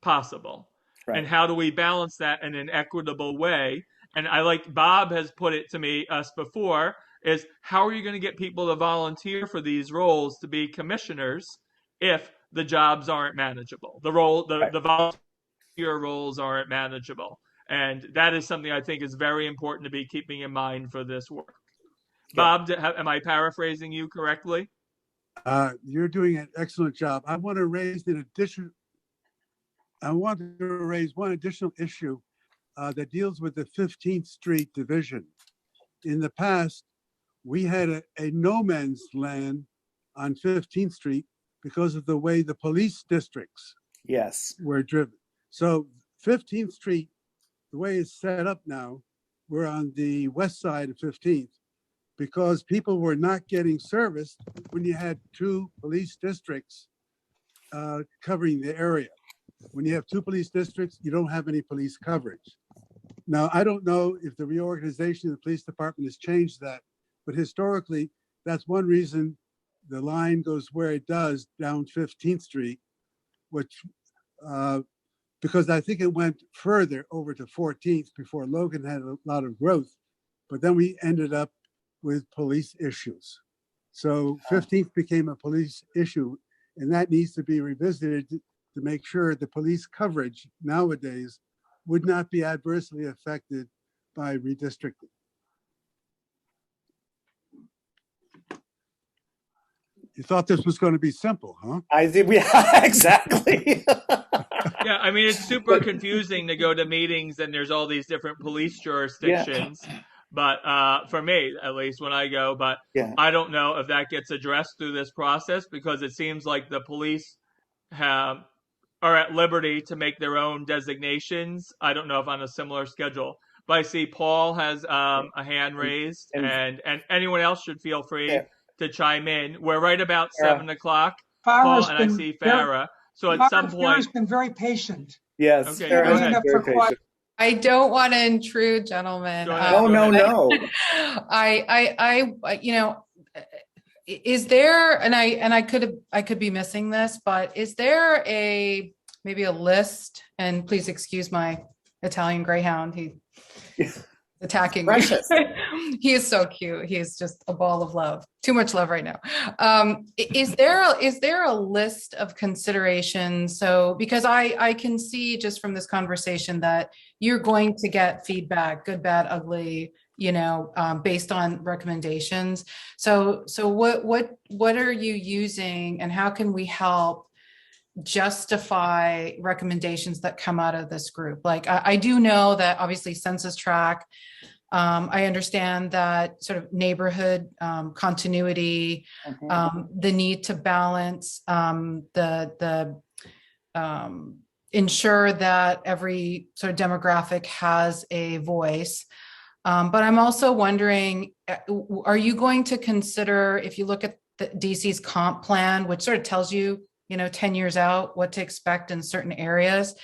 possible. Right. And how do we balance that in an equitable way? And I like Bob has put it to us before, is how are you going to get people to volunteer for these roles to be commissioners if the jobs aren't manageable? The volunteer roles aren't manageable. And that is something I think is very important to be keeping in mind for this work. Bob, am I paraphrasing you correctly? You're doing an excellent job. I want to raise one additional issue that deals with the 15th Street division. In the past, we had a no man's land on 15th Street because of the way the police districts were driven. So 15th Street, the way it's set up now, we're on the west side of 15th because people were not getting service when you had 2 police districts covering the area. When you have 2 police districts, you don't have any police coverage. Now, I don't know if the reorganization of the police department has changed that, but historically, that's one reason the line goes where it does down 15th Street, which because I think it went further over to 14th before Logan had a lot of growth, but then we ended up with police issues. So 15th became a police issue, and that needs to be revisited to make sure the police coverage nowadays would not be adversely affected by redistricting. You thought this was going to be simple, huh? I think exactly. Yeah, I mean, it's super confusing to go to meetings and there's all these different police jurisdictions. Yeah. But for me, at least when I go, but I don't know if that gets addressed through this process because it seems like the police are at liberty to make their own designations. I don't know if on a similar schedule. But I see Paul has a hand raised, and anyone else should feel free to chime in. We're right about 7 o'clock. Paul and I see Farah. So at some point, Farah's been very patient. Yes, okay, Farah's very patient. I don't want to intrude, gentlemen. No. I is there, and I could be missing this, but is there maybe a list? And please excuse my Italian greyhound. attacking me. Precious. He is so cute. He is just a ball of love. Too much love right now. Is there a list of considerations? So because I can see just from this conversation that you're going to get feedback, good, bad, ugly, based on recommendations. So what are you using, and how can we help justify recommendations that come out of this group? Like I do know that obviously census tract. I understand that sort of neighborhood continuity, the need to balance the ensure that every sort of demographic has a voice. But I'm also wondering, are you going to consider, if you look at the DC's comp plan, which sort of tells you, 10 years out, what to expect in certain areas?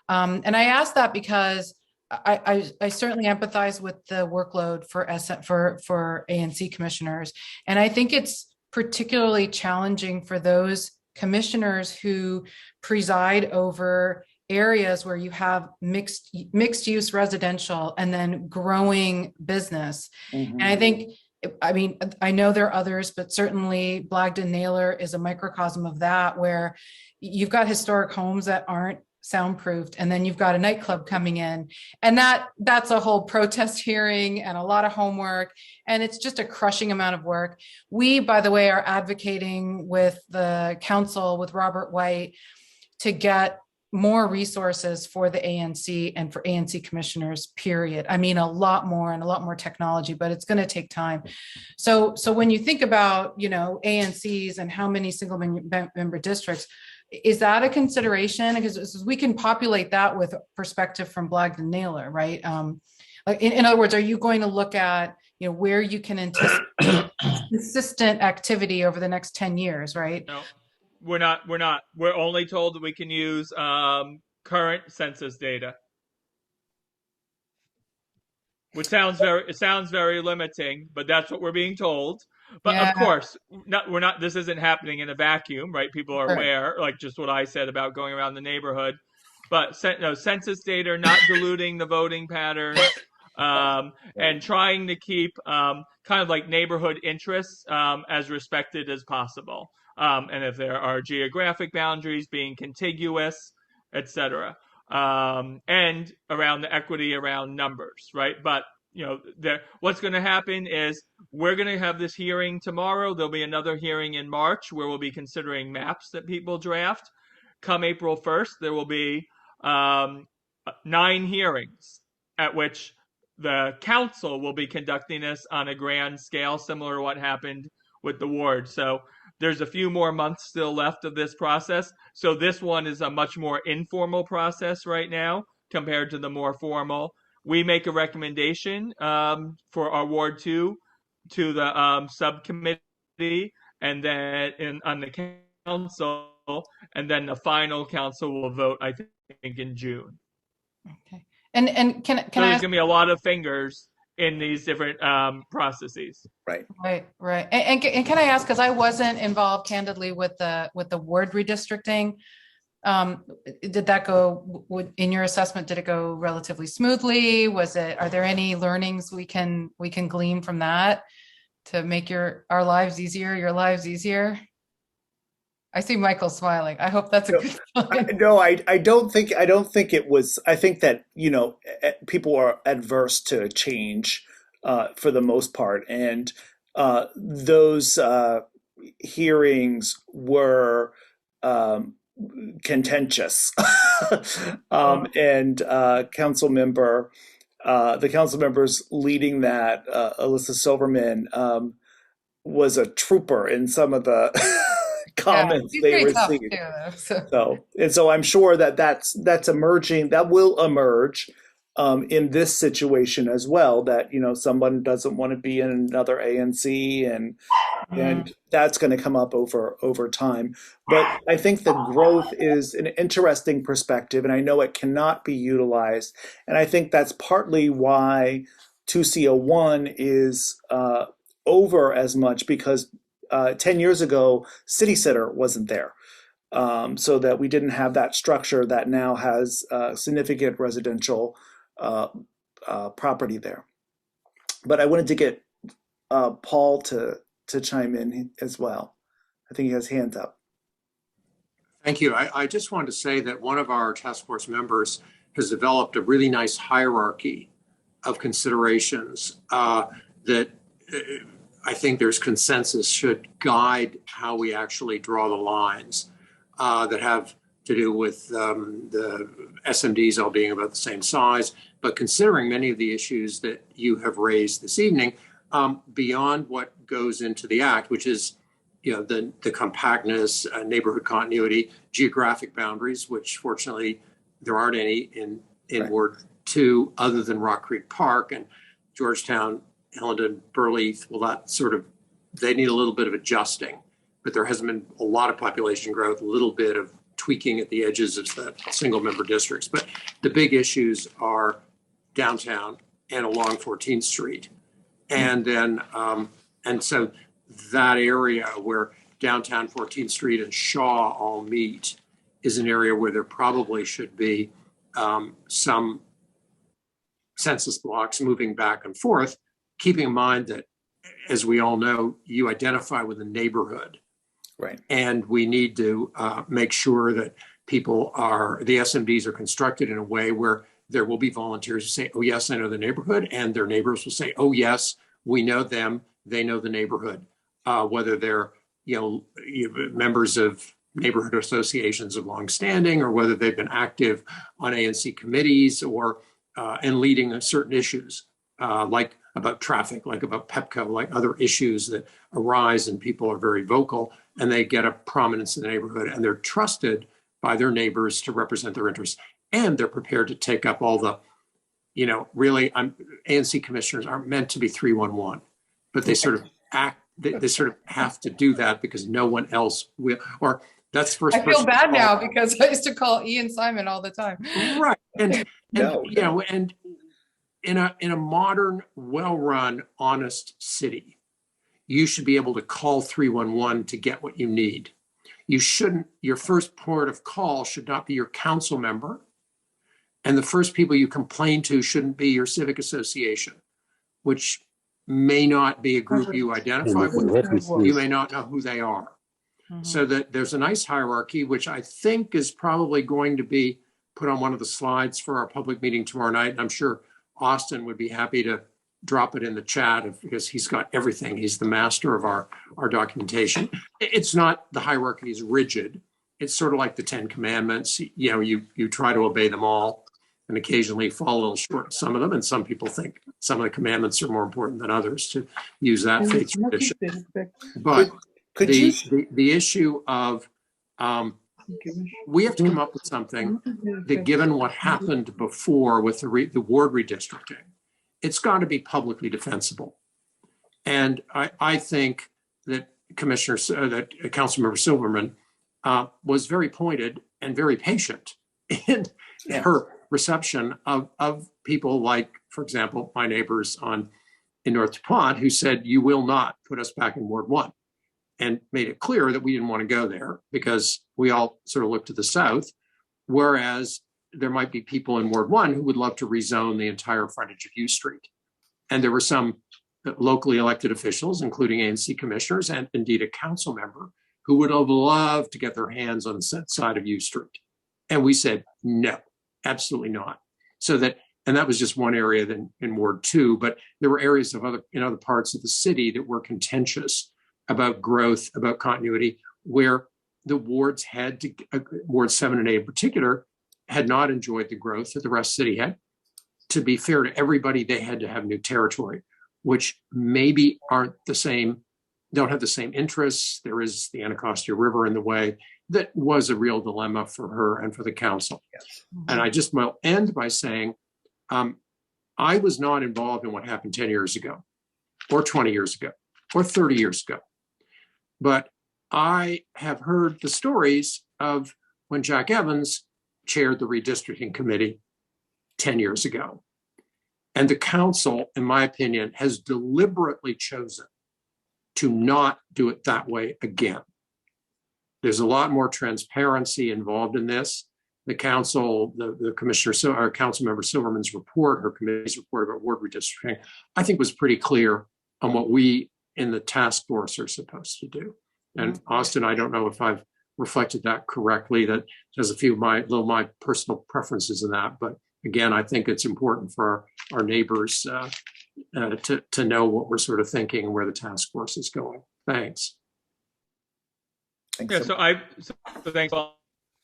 And I ask that because I certainly empathize with the workload for ANC commissioners. And I think it's particularly challenging for those commissioners who preside over areas where you have mixed use residential and then growing business. And I think, I know there are others, but certainly Blagden-Naylor is a microcosm of that, where you've got historic homes that aren't soundproofed, and then you've got a nightclub coming in, and that's a whole protest hearing and a lot of homework, and it's just a crushing amount of work. We, by the way, are advocating with the council, with Robert White, to get more resources for the ANC and for ANC commissioners, period. A lot more, and a lot more technology, but it's going to take time. So when you think about, ANCs and how many single member districts, is that a consideration? Because we can populate that with perspective from Blagden-Naylor, right? In other words, are you going to look at, where you can anticipate consistent activity over the next 10 years, right? No. We're not. We're only told that we can use current census data, which sounds very limiting, but that's what we're being told. But Yeah. Of course, we're not. This isn't happening in a vacuum, right? People are aware, like just what I said about going around the neighborhood. But census data, not diluting the voting patterns, and trying to keep kind of like neighborhood interests as respected as possible. And if there are geographic boundaries, being contiguous, etc. And around the equity around numbers, right? But what's going to happen is we're going to have this hearing tomorrow. There'll be another hearing in March where we'll be considering maps that people draft. Come April 1st, there will be 9 hearings at which the council will be conducting this on a grand scale, similar to what happened with the ward. So there's a few more months still left of this process. So this one is a much more informal process right now compared to the more formal. We make a recommendation for our Ward 2 to the subcommittee, and then on the council, and then the final council will vote, I think, in June. Okay. And can so I there's ask, going to be a lot of fingers in these different processes. Right. And can I ask, because I wasn't involved candidly with the ward redistricting, did that go, in your assessment, did it go relatively smoothly? Are there any learnings we can glean from that to make our lives easier, your lives easier? I see Michael smiling. I hope that's a good sign. No, I don't think it was. I think that, people are adverse to change for the most part. And those hearings were contentious. And the council members leading that, Alyssa Silverman, was a trooper in some of the comments they received. So I'm sure that's emerging. That will emerge in this situation as well. That someone doesn't want to be in another ANC, and that's going to come up over time. But I think the growth is an interesting perspective, and I know it cannot be utilized. And I think that's partly why 2C01 is over as much, because 10 years ago, City Center wasn't there. So that we didn't have that structure that now has significant residential property there. But I wanted to get Paul to chime in as well. I think he has hands up. Thank you. I just wanted to say that one of our task force members has developed a really nice hierarchy of considerations that I think there's consensus should guide how we actually draw the lines that have to do with the SMDs all being about the same size, but considering many of the issues that you have raised this evening, beyond what goes into the act, which is the compactness, neighborhood continuity, geographic boundaries, which fortunately there aren't any in right. Ward 2 other than Rock Creek Park and Georgetown, Hillenden, Burleith. Well, that sort of, they need a little bit of adjusting, but there hasn't been a lot of population growth, a little bit of tweaking at the edges of the single member districts. But the big issues are downtown and along 14th Street. And then, and so that area where downtown 14th Street and Shaw all meet is an area where there probably should be some census blocks moving back and forth, keeping in mind that, as we all know, you identify with a neighborhood. Right. And we need to make sure that the SMDs are constructed in a way where there will be volunteers who say, oh, yes, I know the neighborhood, and their neighbors will say, oh, yes, we know them, they know the neighborhood. Whether they're members of neighborhood associations of longstanding, or whether they've been active on ANC committees or and leading certain issues like about traffic, like about Pepco, like other issues that arise and people are very vocal and they get a prominence in the neighborhood and they're trusted by their neighbors to represent their interests, and they're prepared to take up all the, really ANC commissioners aren't meant to be 311, but they sort of act. They sort of have to do that because no one else will, or that's first. I feel bad now because I used to call Ian Simon all the time. Right, and in a modern, well-run, honest city, you should be able to call 311 to get what you need. You shouldn't. Your first port of call should not be your council member, and the first people you complain to shouldn't be your civic association, which may not be a group you identify with. You may not know who they are. Mm-hmm. So that there's a nice hierarchy, which I think is probably going to be put on one of the slides for our public meeting tomorrow night. And I'm sure Austin would be happy to drop it in the chat because he's got everything. He's the master of our documentation. It's not, the hierarchy is rigid. It's sort of like the 10 Commandments. You try to obey them all, and occasionally fall a little short of some of them. And some people think some of the commandments are more important than others, to use that faith tradition. But the issue of we have to come up with something that, given what happened before with the ward redistricting, it's got to be publicly defensible. And I think that Councilmember Silverman was very pointed and very patient in her reception of people like, for example, my neighbors in North DuPont, who said, you will not put us back in Ward 1, and made it clear that we didn't want to go there because we all sort of looked to the south, whereas there might be people in Ward 1 who would love to rezone the entire frontage of U Street. And there were some locally elected officials, including ANC commissioners and indeed a council member, who would have loved to get their hands on the side of U Street. And we said, no, absolutely not. And that was just one area in Ward 2, but there were areas of other parts of the city that were contentious about growth, about continuity, where the wards had to, Ward 7 and 8 in particular, had not enjoyed the growth that the rest of the city had. To be fair to everybody, they had to have new territory, which maybe don't have the same interests. There is the Anacostia River in the way. That was a real dilemma for her and for the council. Yes. And I just will end by saying, I was not involved in what happened 10 years ago, or 20 years ago, or 30 years ago. But I have heard the stories of when Jack Evans chaired the redistricting committee 10 years ago. And the council, in my opinion, has deliberately chosen to not do it that way again. There's a lot more transparency involved in this. the council, the commissioner, so our council member Silverman's report, her committee's report about ward redistricting, I think was pretty clear on what we in the task force are supposed to do. And Austin, I don't know if I've reflected that correctly. That there's a few of my personal preferences in that, but again, I think it's important for our neighbors to know what we're sort of thinking and where the task force is going. Thanks. Thanks. Yeah, so thanks.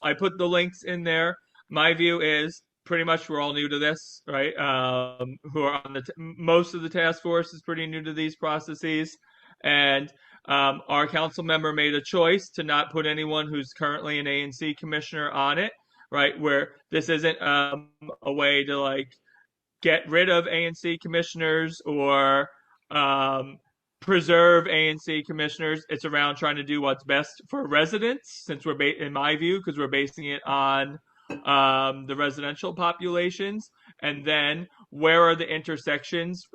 I put the links in there. My view is pretty much we're all new to this, right? Who are on most of the task force is pretty new to these processes, and our council member made a choice to not put anyone who's currently an ANC commissioner on it, right? Where this isn't a way to like get rid of ANC commissioners or preserve ANC commissioners. It's around trying to do what's best for residents, since we're, in my view, because we're basing it on the residential populations. And then where are the intersections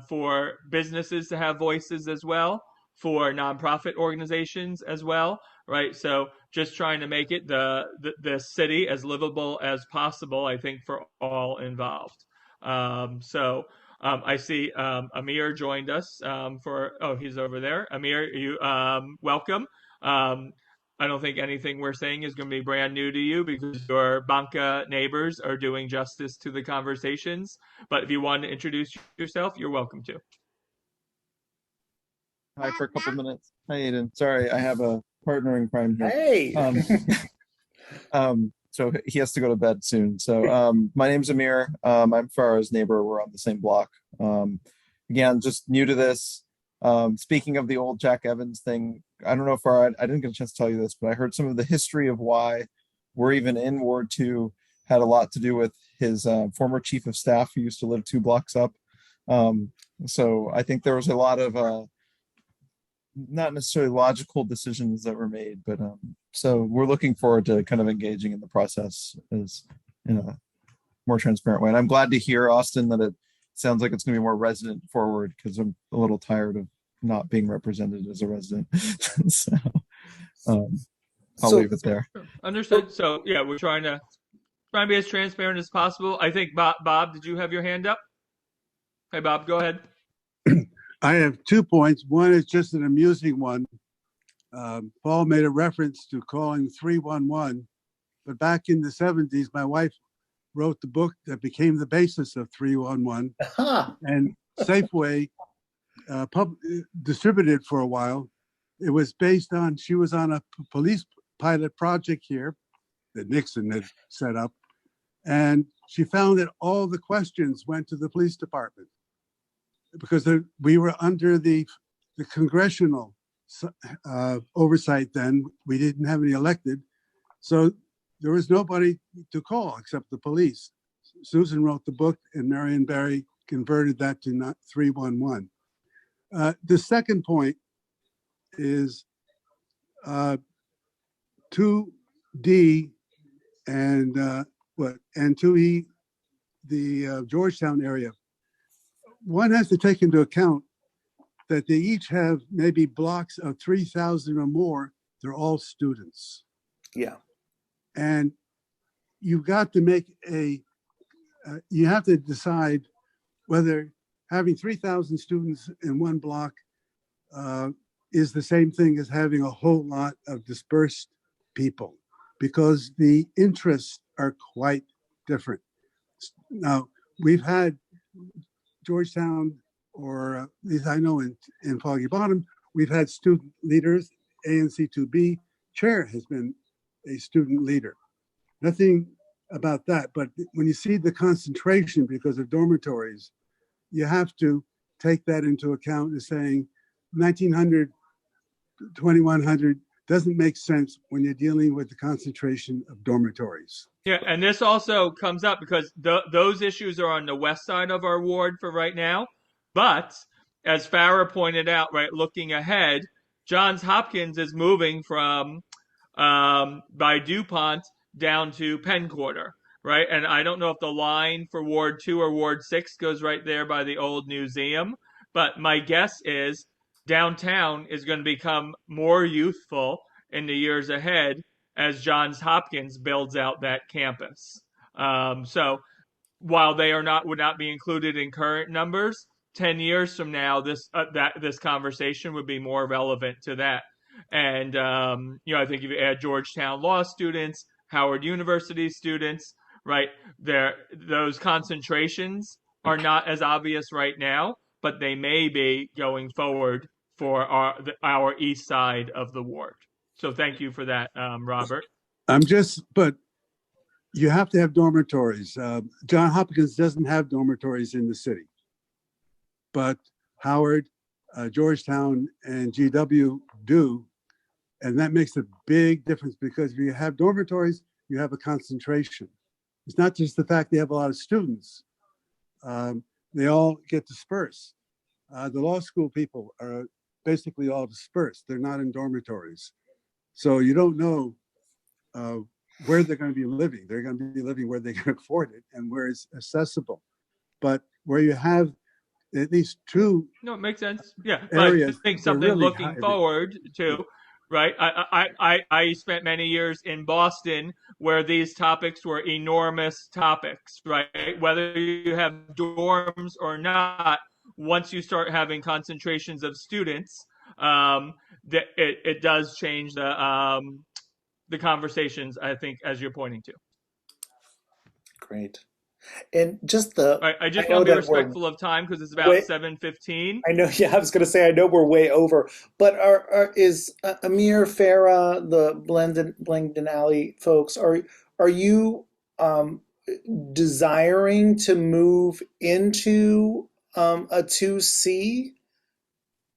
for businesses to have voices as well, for nonprofit organizations as well, right? So just trying to make it the city as livable as possible, I think, for all involved. I see Amir joined us he's over there. Amir, you welcome. I don't think anything we're saying is going to be brand new to you because your Banca neighbors are doing justice to the conversations. But if you want to introduce yourself, you're welcome to. Hi for a couple minutes. Hi, Aiden. Sorry, I have a partner in crime here. Hey. So he has to go to bed soon. So my name's Amir. I'm Farah's neighbor. We're on the same block. Again, just new to this. Speaking of the old Jack Evans thing, I don't know if I didn't get a chance to tell you this, but I heard some of the history of why we're even in Ward 2 had a lot to do with his former chief of staff who used to live 2 blocks up. So I think there was a lot of not necessarily logical decisions that were made, but so we're looking forward to kind of engaging in the process as in a more transparent way. And I'm glad to hear, Austin, that it sounds like it's going to be more resident forward, because I'm a little tired of not being represented as a resident. So I'll leave it there. Understood. So yeah, we're trying to be as transparent as possible. I think Bob, did you have your hand up? Hey, Bob, go ahead. I have 2 points. One is just an amusing one. Paul made a reference to calling 311, but back in the 70s, my wife wrote the book that became the basis of 311, and Safeway distributed for a while. It was based on, she was on a police pilot project here that Nixon had set up, and she found that all the questions went to the police department because we were under the congressional oversight then. We didn't have any elected, so there was nobody to call except the police. Susan wrote the book, and Marion Barry converted that to 311. The second point is 2D and 2E, the Georgetown area. One has to take into account that they each have maybe blocks of 3,000 or more. They're all students. Yeah. And you've got to make you have to decide whether having 3,000 students in one block is the same thing as having a whole lot of dispersed people, because the interests are quite different. Now, we've had Georgetown, or at least I know in Foggy Bottom, we've had student leaders. ANC2B chair has been a student leader. Nothing about that, but when you see the concentration because of dormitories, you have to take that into account as saying 1,900, 2,100 doesn't make sense when you're dealing with the concentration of dormitories. Yeah, and this also comes up because those issues are on the west side of our ward for right now. But as Farah pointed out, right, looking ahead, Johns Hopkins is moving from by DuPont down to Penn Quarter, right? And I don't know if the line for Ward 2 or Ward 6 goes right there by the old museum, but my guess is downtown is going to become more youthful in the years ahead, as Johns Hopkins builds out that campus. So while they would not be included in current numbers, 10 years from now, this conversation would be more relevant to that. And I think if you add Georgetown law students, Howard University students, right, those concentrations are not as obvious right now, but they may be going forward for our east side of the ward. So thank you for that, Robert. But you have to have dormitories. John Hopkins doesn't have dormitories in the city, but Howard, Georgetown, and GW do. And that makes a big difference, because if you have dormitories, you have a concentration. It's not just the fact they have a lot of students. They all get dispersed. The law school people are basically all dispersed. They're not in dormitories. So you don't know where they're going to be living. They're going to be living where they can afford it and where it's accessible. But where you have at least two. No, it makes sense. Yeah, areas, I think something really looking forward to, right? I spent many years in Boston where these topics were enormous topics, right? Whether you have dorms or not, once you start having concentrations of students, it does change the conversations, I think, as you're pointing to. Great. And just I just want to be respectful of time because it's about 7:15. I know. Yeah, I was going to say I know we're way over, but is Amir, Farah, the Blendon Alley folks, are you desiring to move into a 2C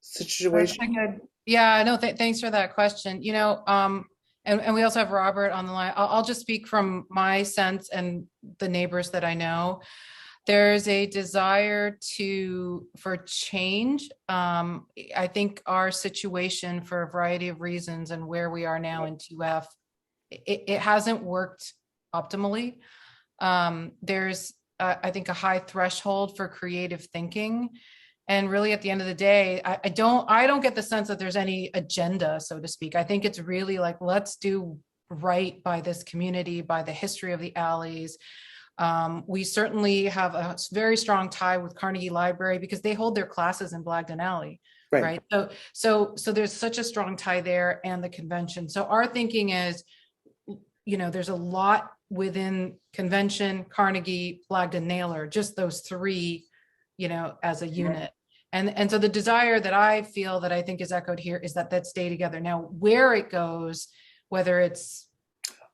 situation? Yeah, no, thanks for that question. And we also have Robert on the line. I'll just speak from my sense and the neighbors that I know. There's a desire for change. I think our situation, for a variety of reasons, and where we are now in 2F, it hasn't worked optimally. There's, I think, a high threshold for creative thinking. And really, at the end of the day, I don't get the sense that there's any agenda, so to speak. I think it's really like, let's do right by this community, by the history of the alleys. We certainly have a very strong tie with Carnegie Library because they hold their classes in Blagden Alley, right? So there's such a strong tie there, and the convention. So our thinking is, there's a lot within convention, Carnegie, Blagden, Naylor, just those three, as a unit. And so the desire that I feel, that I think is echoed here, is that stay together. Now, where it goes, whether it's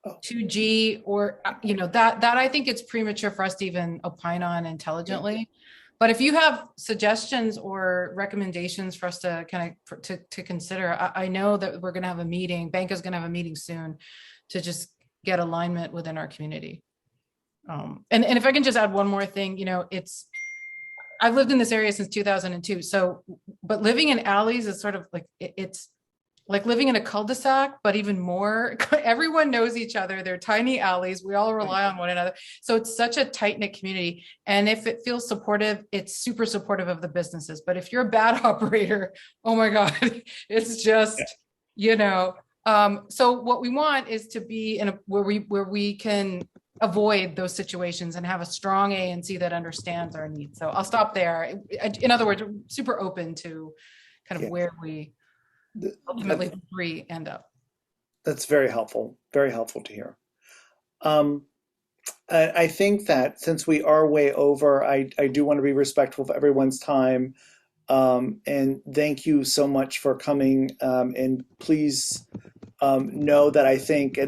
2G or, that I think it's premature for us to even opine on intelligently. But if you have suggestions or recommendations for us to kind of to consider, I know that we're going to have a meeting. Banca's going to have a meeting soon to just get alignment within our community. And if I can just add one more thing, I've lived in this area since 2002. But living in alleys is sort of like, it's like living in a cul-de-sac, but even more, everyone knows each other. They're tiny alleys. We all rely on one another. So it's such a tight-knit community. And if it feels supportive, it's super supportive of the businesses. But if you're a bad operator, oh my God, it's just, so what we want is to be where we can avoid those situations and have a strong ANC that understands our needs. So I'll stop there. In other words, we're super open to kind of where we ultimately three end up. That's very helpful to hear. I think that since we are way over, I do want to be respectful of everyone's time. And thank you so much for coming. And please know that I think,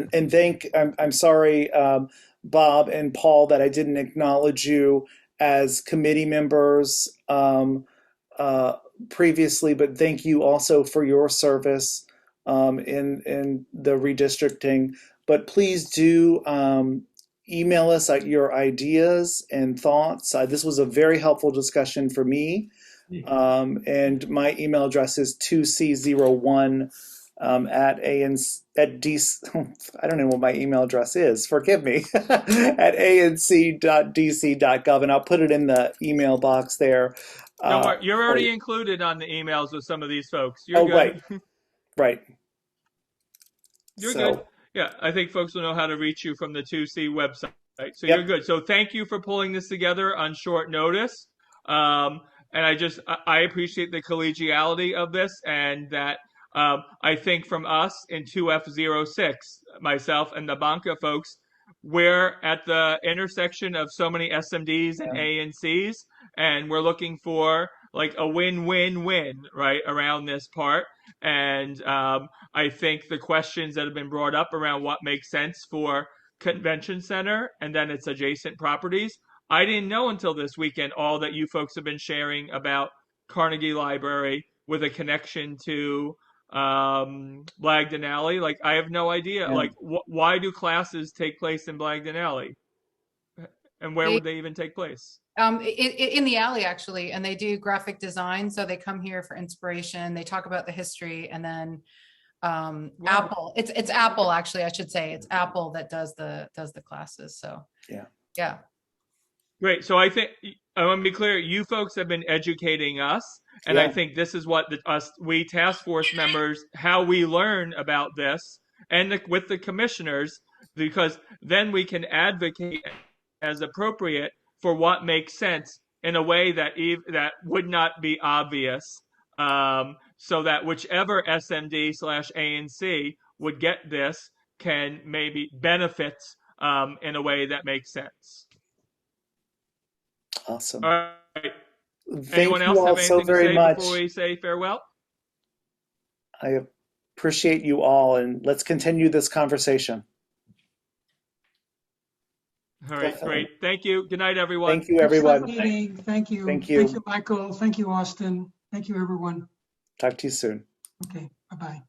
I'm sorry, Bob and Paul, that I didn't acknowledge you as committee members previously, but thank you also for your service in the redistricting. But please do email us your ideas and thoughts. This was a very helpful discussion for me. And my email address is 2c01 at I don't know what my email address is, forgive me, at anc.dc.gov, and I'll put it in the email box there. Don't worry, you're already included on the emails with some of these folks. You're good. Right. You're good. Yeah, I think folks will know how to reach you from the 2C website. So Yep. you're good. So thank you for pulling this together on short notice. And I appreciate the collegiality of this, and that I think from us in 2F06, myself and the Banca folks, we're at the intersection of so many SMDs and ANCs, and we're looking for like a win-win-win right around this part. And I think the questions that have been brought up around what makes sense for convention center and then its adjacent properties, I didn't know until this weekend all that you folks have been sharing about Carnegie Library with a connection to Blagden Alley. Like, I have no idea. Yeah. Like, why do classes take place in Blagden Alley? And where would they even take place? In the alley, actually, and they do graphic design. So they come here for inspiration. They talk about the history, and then Wow. Apple. It's Apple, actually. I should say it's Apple that does the classes. So yeah. Great. So I think I want to be clear. You folks have been educating us, and I think this is what we task force members, how we learn about this, and with the commissioners, because then we can advocate as appropriate for what makes sense in a way that that would not be obvious, so that whichever SMD/ANC would get this can maybe benefit in a way that makes sense. Awesome. All right. Thank Anyone you else all have so anything to very say much. before we say farewell? I appreciate you all, and let's continue this conversation. All right, great. Thank you. Good night, everyone. Thank you, everyone. Excellent meeting. Thank you. Thank you. Thank you, Michael. Thank you, Austin. Thank you, everyone. Talk to you soon. Okay, bye-bye.